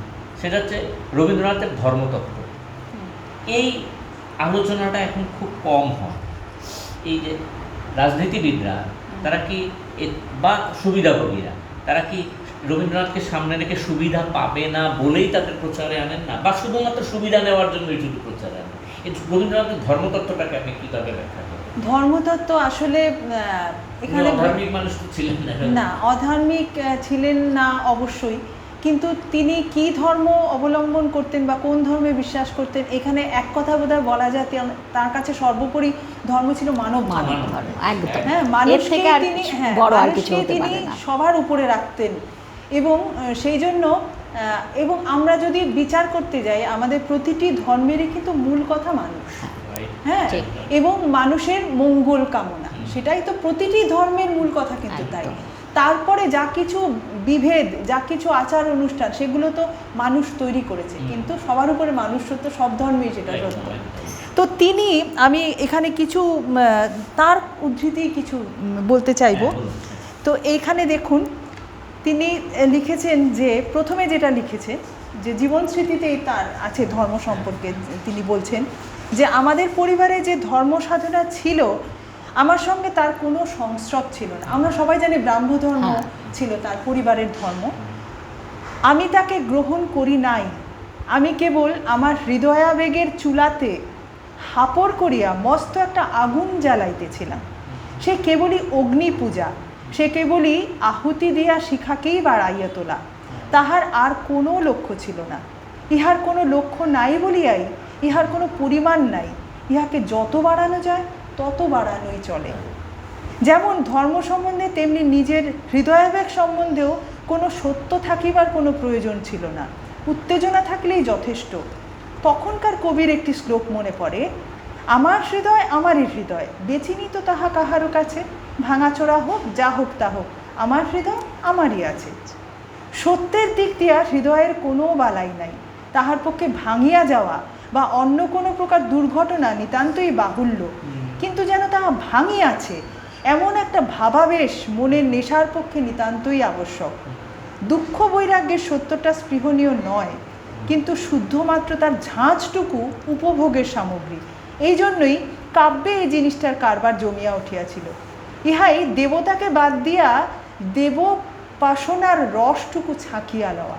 সেটা হচ্ছে রবীন্দ্রনাথের ধর্মতত্ত্ব। এই আলোচনাটা এখন খুব কম হয়। এই যে রাজনীতিবিদরা তারা কি বা সুবিধাভোগীরা তারা কি রবীন্দ্রনাথকে সামনে রেখে সুবিধা পাবে না বলেই তাদের প্রচারে আনেন না, বা শুধুমাত্র সুবিধা নেওয়ার জন্যই শুধু প্রচারে আনেন? এই রবীন্দ্রনাথের ধর্মতত্ত্বটাকে আপনি কীভাবে ব্যাখ্যা করেন? ধর্মতত্ত্ব আসলে এখানে অধার্মিক মানুষ তো ছিলেন না, অধার্মিক ছিলেন না অবশ্যই, কিন্তু তিনি কি ধর্ম অবলম্বন করতেন বা কোন ধর্মে বিশ্বাস করতেন, এখানে এক কথা বোধহয় বলা যায় তার কাছে সর্বোপরি ধর্ম ছিল মানব ধর্ম। একদম। হ্যাঁ, মানুষকে তিনি তিনি সবার উপরে রাখতেন, এবং সেই জন্য এবং আমরা যদি বিচার করতে যাই আমাদের প্রতিটি ধর্মেরই কিন্তু মূল কথা মানুষ, হ্যাঁ, এবং মানুষের মঙ্গল কামনা, সেটাই তো প্রতিটি ধর্মের মূল কথা। কিন্তু তাই তারপরে যা কিছু বিভেদ, যা কিছু আচার অনুষ্ঠান, সেগুলো তো মানুষ তৈরি করেছে, কিন্তু সবার উপরে মানুষ সত্য, সব ধর্মেই সেটা সত্য। তো তিনি, আমি এখানে কিছু তার উদ্ধৃতি কিছু বলতে চাইব। তো এইখানে দেখুন তিনি লিখেছেন যে প্রথমে যেটা লিখেছে যে জীবন স্মৃতিতেই তার আছে ধর্ম সম্পর্কে, তিনি বলছেন যে আমাদের পরিবারে যে ধর্ম সাধনা ছিল আমার সঙ্গে তার কোনো সংস্রব ছিল না। আমরা সবাই জানি ব্রাহ্ম ধর্ম ছিল তার পরিবারের ধর্ম। আমি তাকে গ্রহণ করি নাই, আমি কেবল আমার হৃদয়াবেগের চুলাতে হাপড় করিয়া মস্ত একটা আগুন জ্বালাইতেছিলাম। সে কেবলই অগ্নি পূজা, সে কেবলই আহুতি দিয়া শিখাকেই বাড়াইয়া তোলা, তাহার আর কোনো লক্ষ্য ছিল না। ইহার কোনো লক্ষ্য নাই বলিয়াই ইহার কোনো পরিমাণ নাই, ইহাকে যত বাড়ানো যায় তত বাড়ানোই চলে। যেমন ধর্ম সম্বন্ধে তেমনি নিজের হৃদয়াবেগ সম্বন্ধেও কোনো সত্য থাকিবার কোনো প্রয়োজন ছিল না, উত্তেজনা থাকলেই যথেষ্ট। তখনকার কবির একটি শ্লোক মনে পড়ে, আমার হৃদয় আমারই হৃদয়, বেচিনি তো তাহা কাহারও কাছে, ভাঙাচোরা হোক যা হোক তা হোক, আমার হৃদয় আমারই আছে। সত্যের দিক দিয়া হৃদয়ের কোনো বালাই নাই, তাহার পক্ষে ভাঙিয়া যাওয়া বা অন্য কোনো প্রকার দুর্ঘটনা নিতান্তই বাহুল্য, কিন্তু যেন তাহা ভাঙিয়াছে এমন একটা ভাবাবেশ মনের নেশার পক্ষে নিতান্তই আবশ্যক। দুঃখ বৈরাগ্যের সত্যটা স্পৃহণীয় নয়, কিন্তু শুদ্ধমাত্র তার ঝাঁঝটুকু উপভোগের সামগ্রী। এই জন্যই কাব্যে এই জিনিসটার কারবার জমিয়া উঠিয়াছিল। ইহাই দেবতাকে বাদ দিয়া দেবোপাসনার রসটুকু ছাঁকিয়া লওয়া।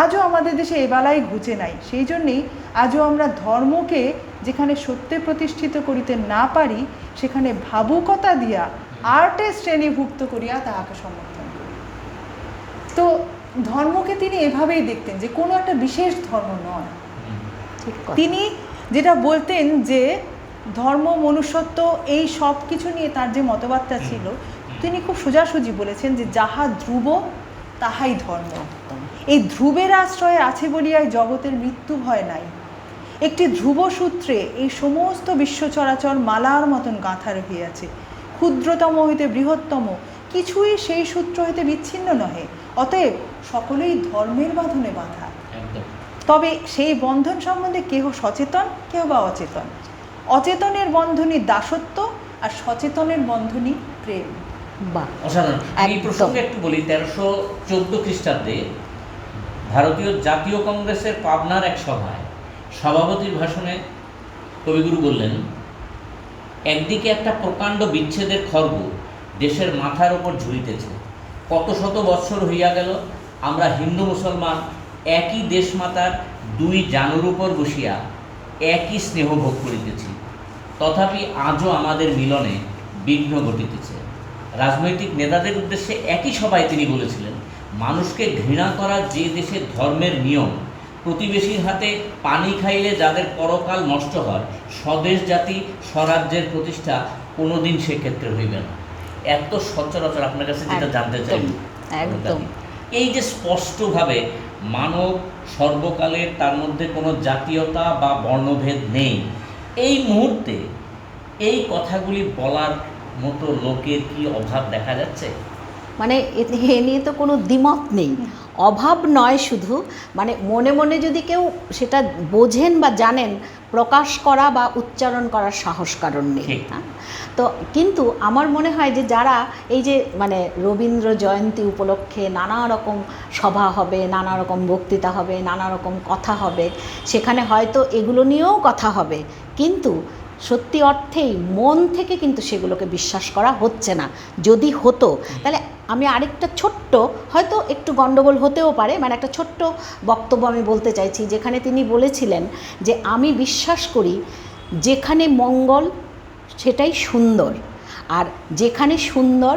আজও আমাদের দেশে এবেলাই ঘুচে নাই, সেই জন্যেই আজও আমরা ধর্মকে যেখানে সত্যে প্রতিষ্ঠিত করিতে না পারি সেখানে ভাবুকতা দিয়া আর্টে শ্রেণীভুক্ত করিয়া তাহাকে সমর্থন করি। তো ধর্মকে তিনি এভাবেই দেখতেন যে কোনো একটা বিশেষ ধর্ম নয়। তিনি যেটা বলতেন যে ধর্ম, মনুষ্যত্ব, এই সব কিছু নিয়ে তার যে মতবাদটা ছিল, তিনি খুব সোজাসুজি বলেছেন যে যাহা ধ্রুব তাহাই ধর্ম। এই ধ্রুবের আশ্রয়ে আছে বলিয়াই জগতের মৃত্যু ভয় নাই। একটি ধ্রুব সূত্রে এই সমস্ত বিশ্ব চরাচর মালার মতন গাঁথা রহিয়াছে। ক্ষুদ্রতম হইতে বৃহত্তম কিছুই সেই সূত্র হইতে বিচ্ছিন্ন নহে, অতএব সকলেই ধর্মের বাঁধনে বাঁধা। তবে সেই বন্ধন সম্বন্ধে কেহ সচেতন, কেহ বা অচেতন। অচেতনের বন্ধনী দাসত্ব আর সচেতনের বন্ধনী প্রেম। অসাধারণ। এই প্রসঙ্গে একটু বলি, 1314 খ্রিস্টাব্দে ভারতীয় জাতীয় কংগ্রেসের পাবনার এক সভায় সভাপতির ভাষণে কবিগুরু বললেন, একদিকে একটা প্রকাণ্ড বিচ্ছেদের খর্গ দেশের মাথার ওপর ঝুলিতেছে। কত শত বৎসর হইয়া গেল আমরা হিন্দু মুসলমান একই দেশমাতার দুই জানুর উপর বসিয়া একই স্নেহ ভোগ করিতেছি, তথাপি আজও আমাদের মিলনে বিঘ্ন ঘটিতেছে। রাজনৈতিক নেতাদের উদ্দেশ্যে একই সভায় তিনি বলেছিলেন, মানুষকে ঘৃণা করা যে দেশের ধর্মের নিয়ম, প্রতিবেশীর হাতে পানি খাইলে যাদের পরকাল নষ্ট হয়, স্বদেশ জাতি স্বরাজ্যের প্রতিষ্ঠা কোনোদিন সেক্ষেত্রে হইবে না। এত সচরাচর আপনার কাছে যেটা জানতে চাই, একদম এই যে স্পষ্টভাবে মানব সর্বকালের, তার মধ্যে কোনো জাতীয়তা বা বর্ণভেদ নেই, এই মুহূর্তে এই কথাগুলি বলার মতো লোকের কি অভাব দেখা যাচ্ছে? মানে এ নিয়ে তো কোনো দ্বিমত নেই, অভাব নয়, শুধু মানে মনে মনে যদি কেউ সেটা বোঝেন বা জানেন, প্রকাশ করা বা উচ্চারণ করার সাহস কারণ নেই। হ্যাঁ, তো কিন্তু আমার মনে হয় যে যারা এই যে মানে রবীন্দ্র জয়ন্তী উপলক্ষে নানা রকম সভা হবে, নানা রকম বক্তৃতা হবে, নানা রকম কথা হবে, সেখানে হয়তো এগুলো নিয়েও কথা হবে, কিন্তু সত্যি অর্থেই মন থেকে কিন্তু সেগুলোকে বিশ্বাস করা হচ্ছে না। যদি হতো তাহলে আমি আরেকটা ছোট্ট, হয়তো একটু গণ্ডগোল হতেও পারে, মানে একটা ছোট্ট বক্তব্য আমি বলতে চাইছি, যেখানে তিনি বলেছিলেন যে আমি বিশ্বাস করি যেখানে মঙ্গল সেটাই সুন্দর, আর যেখানে সুন্দর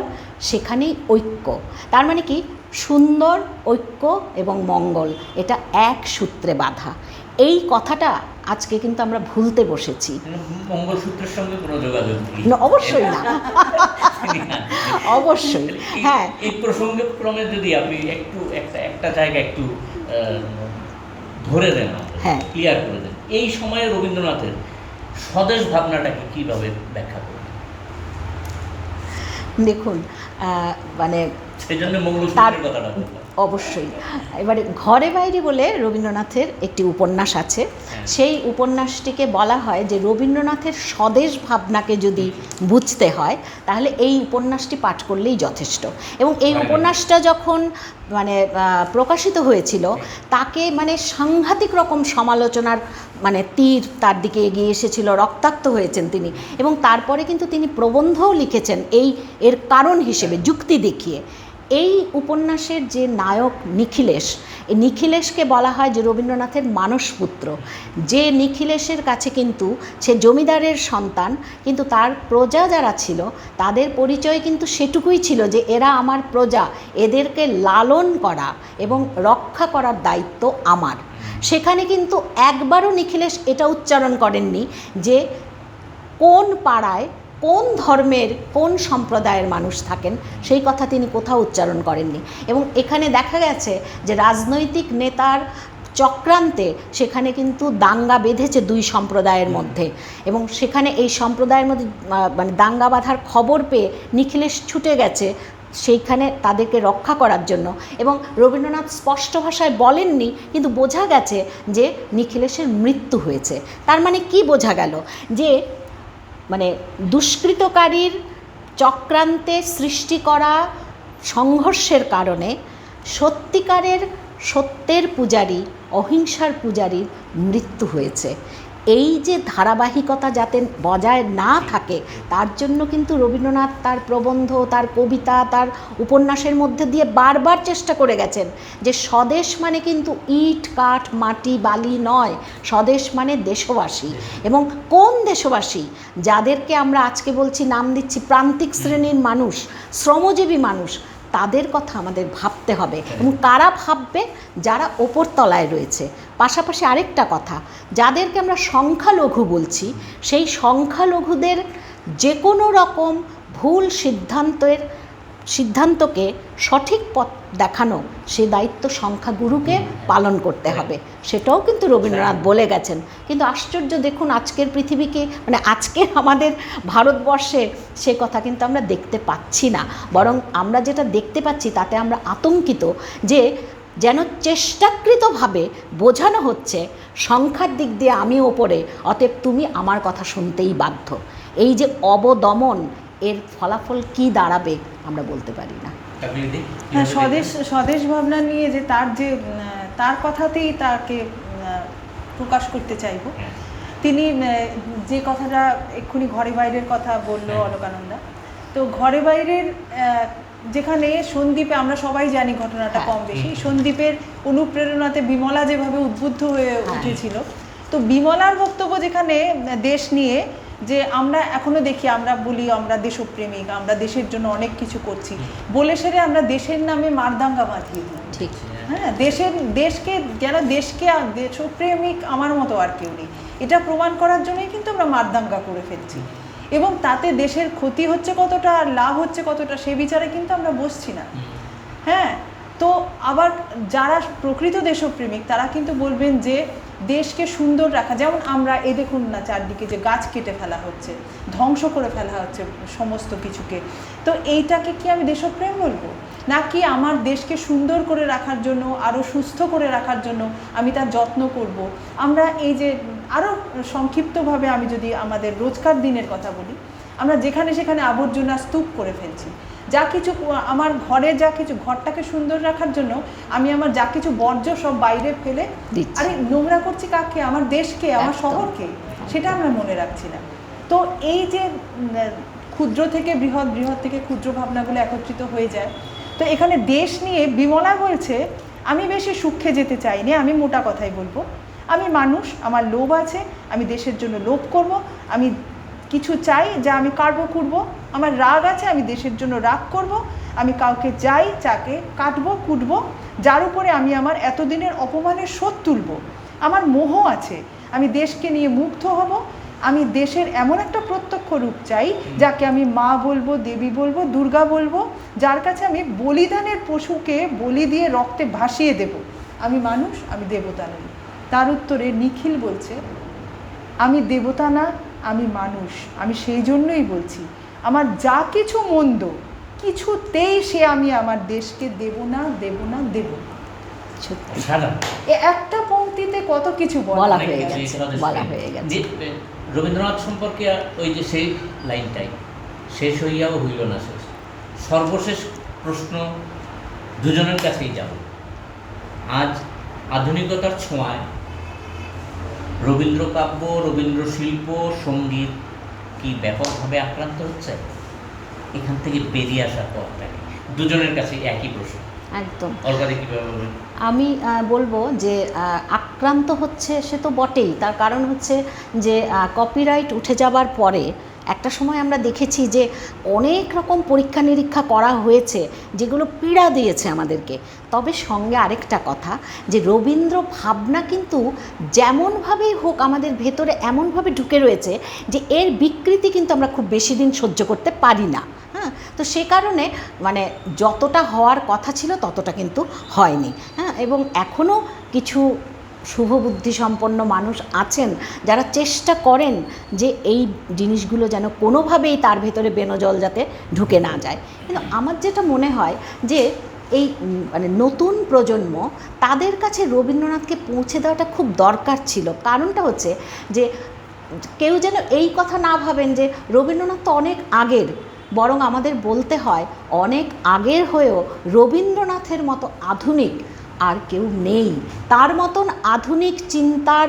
সেখানেই ঐক্য। তার মানে কি, সুন্দর, ঐক্য এবং মঙ্গল এটা এক সূত্রে বাঁধা। এই কথাটা আজকে কিন্তু আমরা ভুলতে বসেছি। মঙ্গলসূত্রের সঙ্গে কোনো যোগাযোগ নেই? অবশ্যই না, অবশ্যই। হ্যাঁ, এই প্রসঙ্গে ক্রমে যদি আপনি একটু একটা জায়গা একটু ধরে দেন, হ্যাঁ, ক্লিয়ার করে দেন, এই সময়ে রবীন্দ্রনাথের স্বদেশ ভাবনাটাকে কীভাবে ব্যাখ্যা করবেন? দেখুন মানে সেই জন্য মঙ্গলসূত্রের কথাটা বললাম। অবশ্যই। এবারে ঘরে বাইরে বলে রবীন্দ্রনাথের একটি উপন্যাস আছে, সেই উপন্যাসটিকে বলা হয় যে রবীন্দ্রনাথের স্বদেশ ভাবনাকে যদি বুঝতে হয় তাহলে এই উপন্যাসটি পাঠ করলেই যথেষ্ট। এবং এই উপন্যাসটা যখন মানে প্রকাশিত হয়েছিল, তাকে মানে সাংঘাতিক রকম সমালোচনার মানে তীর তার দিকে এগিয়ে এসেছিল, রক্তাক্ত হয়েছেন তিনি, এবং তারপরে কিন্তু তিনি প্রবন্ধও লিখেছেন এর কারণ হিসেবে যুক্তি দেখিয়ে। এই উপন্যাসের যে নায়ক নিখিলেশ, এই নিখিলেশকে বলা হয় যে রবীন্দ্রনাথের মানসপুত্র। যে নিখিলেশের কাছে কিন্তু সে জমিদারের সন্তান, কিন্তু তার প্রজা যারা ছিল তাদের পরিচয় কিন্তু সেটুকুই ছিল যে এরা আমার প্রজা, এদেরকে লালন করা এবং রক্ষা করার দায়িত্ব আমার। সেখানে কিন্তু একবারও নিখিলেশ এটা উচ্চারণ করেননি যে কোন পাড়ায় কোন ধর্মের কোন সম্প্রদায়ের মানুষ থাকেন, সেই কথা তিনি কোথাও উচ্চারণ করেননি। এবং এখানে দেখা গেছে যে রাজনৈতিক নেতার চক্রান্তে সেখানে কিন্তু দাঙ্গা বেঁধেছে দুই সম্প্রদায়ের মধ্যে, এবং সেখানে এই সম্প্রদায়ের মধ্যে মানে দাঙ্গা বাঁধার খবর পেয়ে নিখিলেশ ছুটে গেছে সেইখানে তাদেরকে রক্ষা করার জন্য। এবং রবীন্দ্রনাথ স্পষ্ট ভাষায় বলেননি, কিন্তু বোঝা গেছে যে নিখিলেশের মৃত্যু হয়েছে। তার মানে কি বোঝা গেল, যে মানে দুষ্কৃতকারীর চক্রান্তে সৃষ্টি করা সংঘর্ষের কারণে সত্যিকারের সত্যের পূজারী, অহিংসার পূজারীর মৃত্যু হয়েছে। এই যে ধারাবাহিকতা যাতে বজায় না থাকে, তার জন্য কিন্তু রবীন্দ্রনাথ তার প্রবন্ধ, তার কবিতা, তার উপন্যাসের মধ্যে দিয়ে বারবার চেষ্টা করে গেছেন যে স্বদেশ মানে কিন্তু ইট কাঠ মাটি বালি নয়, স্বদেশ মানে দেশবাসী। এবং কোন দেশবাসী? যাদেরকে আমরা আজকে বলছি, নাম দিচ্ছি প্রান্তিক শ্রেণীর মানুষ, শ্রমজীবী মানুষ, তাদের কথা আমাদের ভাবতে হবে। এবং কারা ভাববে? যারা ওপর তলায় রয়েছে। পাশাপাশি আরেকটা কথা, যাদেরকে আমরা সংখ্যালঘু বলছি, সেই সংখ্যালঘুদের যে কোনো রকম ভুল সিদ্ধান্তকে সঠিক পথ দেখানো, সে দায়িত্ব সংখ্যাগুরুকে পালন করতে হবে। সেটাও কিন্তু রবীন্দ্রনাথ বলে গেছেন। কিন্তু আশ্চর্য, দেখুন আজকের পৃথিবীকে, মানে আজকের আমাদের ভারতবর্ষে সে কথা কিন্তু আমরা দেখতে পাচ্ছি না। বরং আমরা যেটা দেখতে পাচ্ছি তাতে আমরা আতঙ্কিত, যে যেন চেষ্টাকৃতভাবে বোঝানো হচ্ছে সংখ্যার দিক দিয়ে আমি ওপরে, অতএব তুমি আমার কথা শুনতেই বাধ্য। এই যে অবদমন, এর ফলাফল কি দাঁড়াবে আমরা বলতে পারি না। হ্যাঁ, স্বদেশ ভাবনা নিয়ে যে তার কথাতেই তাকে প্রকাশ করতে চাইব। তিনি যে কথাটা এক্ষুনি ঘরে বাইরের কথা বললো অলোকানন্দা, তো ঘরে বাইরের যেখানে সন্দ্বীপে, আমরা সবাই জানি ঘটনাটা কম বেশি, সন্দ্বীপের অনুপ্রেরণাতে বিমলা যেভাবে উদ্বুদ্ধ হয়ে উঠেছিল, তো বিমলার বক্তব্য যেখানে দেশ নিয়ে, যে আমরা এখনো দেখি, আমরা বলি আমরা দেশপ্রেমিক, আমরা দেশের জন্য অনেক কিছু করছি, বলে সেরে আমরা দেশের নামে মারদাঙ্গা বাঁধিয়ে দিই। ঠিক। হ্যাঁ, দেশকে যারা দেশপ্রেমিক আমার মতো আর কেউ নেই, এটা প্রমাণ করার জন্যই কিন্তু আমরা মারদাঙ্গা করে ফেলছি, এবং তাতে দেশের ক্ষতি হচ্ছে কতটা আর লাভ হচ্ছে কতটা সে বিচারে কিন্তু আমরা বসছি না। হ্যাঁ, তো আবার যারা প্রকৃত দেশপ্রেমিক তারা কিন্তু বলবেন যে দেশকে সুন্দর রাখা, যেমন আমরা এই দেখুন না চারদিকে যে গাছ কেটে ফেলা হচ্ছে, ধ্বংস করে ফেলা হচ্ছে সমস্ত কিছুকে, তো এইটাকে কি আমি দেশপ্রেম বলবো? নাকি আমার দেশকে সুন্দর করে রাখার জন্য, আরও সুস্থ করে রাখার জন্য আমি তার যত্ন করব? আমরা এই যে আরও সংক্ষিপ্তভাবে আমি যদি আমাদের রোজকার দিনের কথা বলি, আমরা যেখানে সেখানে আবর্জনা স্তূপ করে ফেলছি, যা কিছু আমার ঘরে যা কিছু, ঘরটাকে সুন্দর রাখার জন্য আমি আমার যা কিছু বর্জ্য সব বাইরে ফেলে দিচ্ছি। আরে নোংরা করছি কাকে? আমার দেশকে, আমার একদম। শহরকে, সেটা আমরা মনে রাখছি না। তো এই যে ক্ষুদ্র থেকে বৃহৎ, বৃহৎ থেকে ক্ষুদ্র ভাবনাগুলো একত্রিত হয়ে যায়। তো এখানে দেশ নিয়ে বিমলা বলছে আমি বেশি সূক্ষ্মে যেতে চাইনি, আমি মোটা কথাই বলবো, আমি মানুষ, আমার লোভ আছে, আমি দেশের জন্য লোভ করব, আমি কিছু চাই যা আমি কাটবো কুটবো, আমার রাগ আছে আমি দেশের জন্য রাগ করব, আমি কাউকে যাই চাকে কাটবো কুটবো, যার উপরে আমি আমার এতদিনের অপমানের শোধ তুলব, আমার মোহ আছে, আমি দেশকে নিয়ে মুগ্ধ হব, আমি দেশের এমন একটা প্রত্যক্ষ রূপ চাই যাকে আমি মা বলবো, দেবী বলবো, দুর্গা বলবো, যার কাছে আমি বলিদানের পশুকে বলি দিয়ে রক্তে ভাসিয়ে দেব। আমি মানুষ, আমি দেবতা নই। তার উত্তরে নিখিল বলছে আমি দেবতা না, আমি মানুষ, আমি সেই জন্যই বলছি আমার যা কিছু মন্দ কিছুতেই সে আমি আমার দেশকে দেব না, দেব না, দেব না। সত্যি এ একটা পংক্তিতে কত কিছু বলা হয়ে গেছে, বলা হয়ে গেছে। রবীন্দ্রনাথ সম্পর্কে ওই যে সেই লাইনটাই শেষ হইয়াও হইল না শেষ। সর্বশেষ প্রশ্ন দুজনের কাছেই যাব। আজ আধুনিকতার ছোঁয়ায় রবীন্দ্র কাব্য, রবীন্দ্র শিল্প, সঙ্গীত কি ব্যাপকভাবে আক্রান্ত হচ্ছে? এখান থেকে বেরিয়ে আসার পথটাকে দুজনের কাছে একই প্রশ্ন। একদম। অলকাদি কীভাবে বলবেন? আমি বলবো যে আক্রান্ত হচ্ছে সে তো বটেই, তার কারণ হচ্ছে যে কপিরাইট উঠে যাবার পরে একটা সময় আমরা দেখেছি যে অনেক রকম পরীক্ষা নিরীক্ষা করা হয়েছে যেগুলো পীড়া দিয়েছে আমাদেরকে। তবে সঙ্গে আরেকটা কথা যে রবীন্দ্র ভাবনা কিন্তু যেমনভাবেই হোক আমাদের ভেতরে এমনভাবে ঢুকে রয়েছে যে এর বিকৃতি কিন্তু আমরা খুব বেশি দিন সহ্য করতে পারি না। হ্যাঁ, তো সে কারণে মানে যতটা হওয়ার কথা ছিল ততটা কিন্তু হয়নি। হ্যাঁ, এবং এখনও কিছু শুভবুদ্ধি সম্পন্ন মানুষ আছেন যারা চেষ্টা করেন যে এই জিনিসগুলো যেন কোনোভাবেই তার ভেতরে বেনজল যাতে ঢুকে না যায়। কিন্তু আমার যেটা মনে হয় যে এই মানে নতুন প্রজন্ম তাদের কাছে রবীন্দ্রনাথকে পৌঁছে দেওয়াটা খুব দরকার ছিল। কারণটা হচ্ছে যে কেউ যেন এই কথা না ভাবেন যে রবীন্দ্রনাথ তো অনেক আগের, বরং আমাদের বলতে হয় অনেক আগের হয়েও রবীন্দ্রনাথের মতো আধুনিক আর কেউ নেই। তার মতন আধুনিক চিন্তার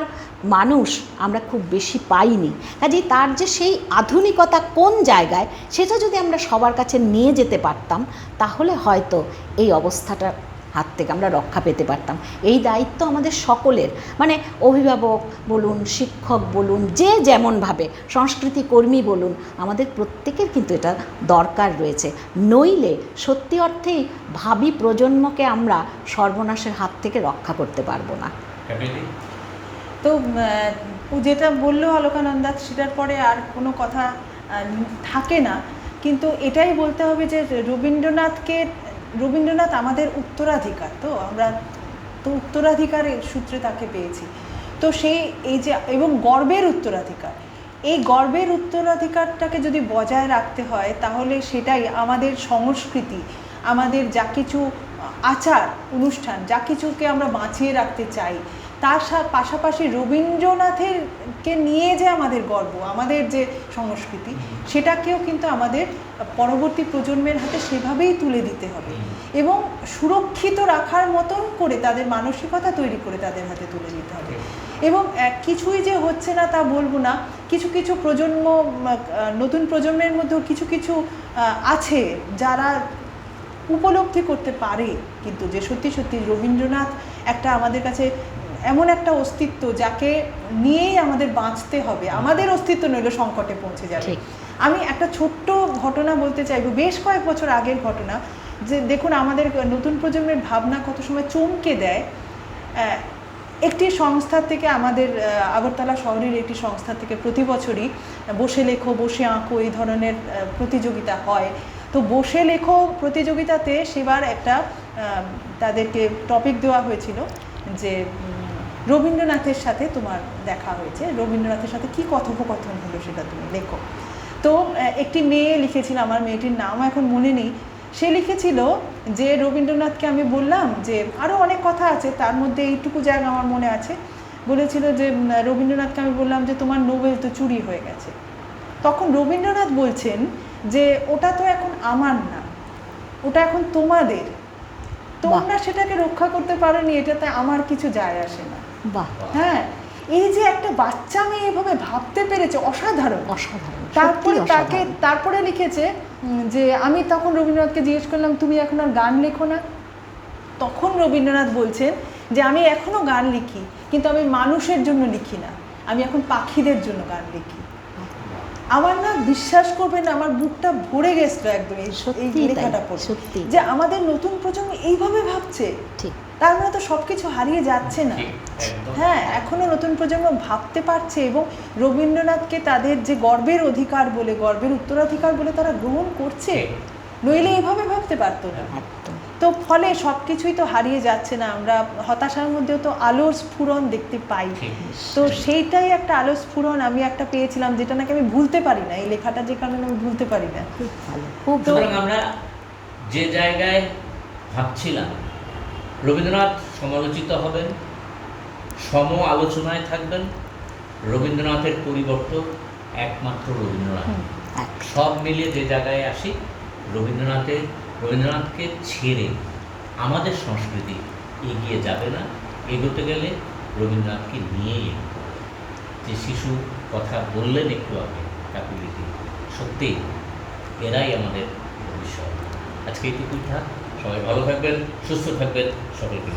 মানুষ আমরা খুব বেশি পাইনি। কাজেই তার যে সেই আধুনিকতা কোন জায়গায় সেটা যদি আমরা সবার কাছে নিয়ে যেতে পারতাম তাহলে হয়তো এই অবস্থাটার হাত থেকে আমরা রক্ষা পেতে পারতাম। এই দায়িত্ব আমাদের সকলের, মানে অভিভাবক বলুন, শিক্ষক বলুন, যে যেমনভাবে সংস্কৃতি কর্মী বলুন, আমাদের প্রত্যেকের কিন্তু এটা দরকার রয়েছে। নইলে সত্যি অর্থেই ভাবি প্রজন্মকে আমরা সর্বনাশের হাত থেকে রক্ষা করতে পারবো না। তো যেটা বললো অলকানন্দা সেটার পরে আর কোনো কথা থাকে না, কিন্তু এটাই বলতে হবে যে রবীন্দ্রনাথ আমাদের উত্তরাধিকার, তো আমরা তো উত্তরাধিকারের সূত্রে তাকে পেয়েছি, তো সেই এই যে এবং গর্বের উত্তরাধিকার, এই গর্বের উত্তরাধিকারটাকে যদি বজায় রাখতে হয় তাহলে সেটাই আমাদের সংস্কৃতি, আমাদের যা কিছু আচার অনুষ্ঠান যা কিছুকে আমরা বাঁচিয়ে রাখতে চাই, তার পাশাপাশি রবীন্দ্রনাথেরকে নিয়ে যে আমাদের গর্ব, আমাদের যে সংস্কৃতি, সেটাকেও কিন্তু আমাদের পরবর্তী প্রজন্মের হাতে সেভাবেই তুলে দিতে হবে এবং সুরক্ষিত রাখার মতন করে তাদের মানসিকতা তৈরি করে তাদের হাতে তুলে দিতে হবে। এবং কিছুই যে হচ্ছে না তা বলবো না, কিছু কিছু প্রজন্ম, নতুন প্রজন্মের মধ্যেও কিছু কিছু আছে যারা উপলব্ধি করতে পারে কিন্তু যে সত্যি সত্যি রবীন্দ্রনাথ একটা আমাদের কাছে এমন একটা অস্তিত্ব যাকে নিয়েই আমাদের বাঁচতে হবে, আমাদের অস্তিত্ব নইলে সংকটে পৌঁছে যাবে। ঠিক। আমি একটা ছোট্ট ঘটনা বলতে চাইবো, বেশ কয়েক বছর আগের ঘটনা, যে দেখুন আমাদের নতুন প্রজন্মের ভাবনা কত সময় চমকে দেয়। একটি সংস্থা থেকে, আমাদের আগরতলা শহরের একটি সংস্থা থেকে প্রতি বছরই বসে লেখো বসে আঁকো এই ধরনের প্রতিযোগিতা হয়। তো বসে লেখো প্রতিযোগিতাতে সেবার একটা তাদেরকে টপিক দেওয়া হয়েছিল যে রবীন্দ্রনাথের সাথে তোমার দেখা হয়েছে, রবীন্দ্রনাথের সাথে কি কথোপকথন হলো সেটা তুমি লেখো। তো একটি মেয়ে লিখেছিল, আমার মেয়েটির নাম এখন মনে নেই, সে লিখেছিল যে রবীন্দ্রনাথকে আমি বললাম যে আরও অনেক কথা আছে, তার মধ্যে এইটুকু জায়গা আমার মনে আছে, বলেছিল যে রবীন্দ্রনাথকে আমি বললাম যে তোমার নোবেল তো চুরি হয়ে গেছে। তখন রবীন্দ্রনাথ বলছেন যে ওটা তো এখন আমার না, ওটা এখন তোমাদের, তোমরা সেটাকে রক্ষা করতে পারোনি, এটাতে আমার কিছু যায় আসে না। বাহ, হ্যাঁ, এই যে একটা বাচ্চা মেয়ে এভাবে ভাবতে পেরেছে, অসাধারণ অসাধারণ। তারপরে সত্যি তাকে অসাধারণ। তারপরে লিখেছে যে আমি তখন রবীন্দ্রনাথকে জিজ্ঞেস করলাম তুমি এখন আর গান লেখো না? তখন রবীন্দ্রনাথ বলছেন যে আমি এখনো গান লিখি, কিন্তু আমি মানুষের জন্য লিখি না, আমি এখন পাখিদের জন্য গান লিখি। আমার না বিশ্বাস করবেন না, আমার বুকটা ভরে গেছিল একদম এই সত্যি লেখাটা তাই, পড়ে, সত্যি। যে আমাদের নতুন প্রজন্ম এইভাবে ভাবছে। ঠিক। তার মানে তো সবকিছু হারিয়ে যাচ্ছে না। ঠিক, একদম। হ্যাঁ, এখনো নতুন প্রজন্ম ভাবতে পারছে এবং রবীন্দ্রনাথকে তাদের যে গর্বের অধিকার বলে, গর্বের উত্তরাধিকার বলে তারা গ্রহণ করছে, নইলে এইভাবে ভাবতে পারতো না। একদম। তো ফলে সব কিছুই তো হারিয়ে যাচ্ছে না, আমরা হতাশার মধ্যেও তো আলোর স্ফুরণ দেখতে পাই। ঠিক। তো সেইটাই একটা আলোর স্ফুরণ আমি একটা পেয়েছিলাম, যেটা নাকি আমি ভুলতে পারি না, এই লেখাটা যে কারণে আমি ভুলতে পারি না। খুব ভালো, খুব ভালো। সুতরাং আমরা যে জায়গায় ভাবছিলাম রবীন্দ্রনাথ সমালোচিত হবেন, সম আলোচনায় থাকবেন, রবীন্দ্রনাথের পরিবর্তন একমাত্র রবীন্দ্রনাথ। এক- সব মিলিয়ে যে জায়গায় আসি, রবীন্দ্রনাথকে ছেড়ে আমাদের সংস্কৃতি এগিয়ে যাবে না। এগোতে গেলে রবীন্দ্রনাথকে নিয়েই এগোতে হবে। যে শিশু কথা বললেন একটু আগে কাকুলিদি, সত্যি এরাই আমাদের ভবিষ্যৎ। আজকে এইটুকুই থাক, সবাই ভালো থাকবেন, সুস্থ থাকবেন, সকলকে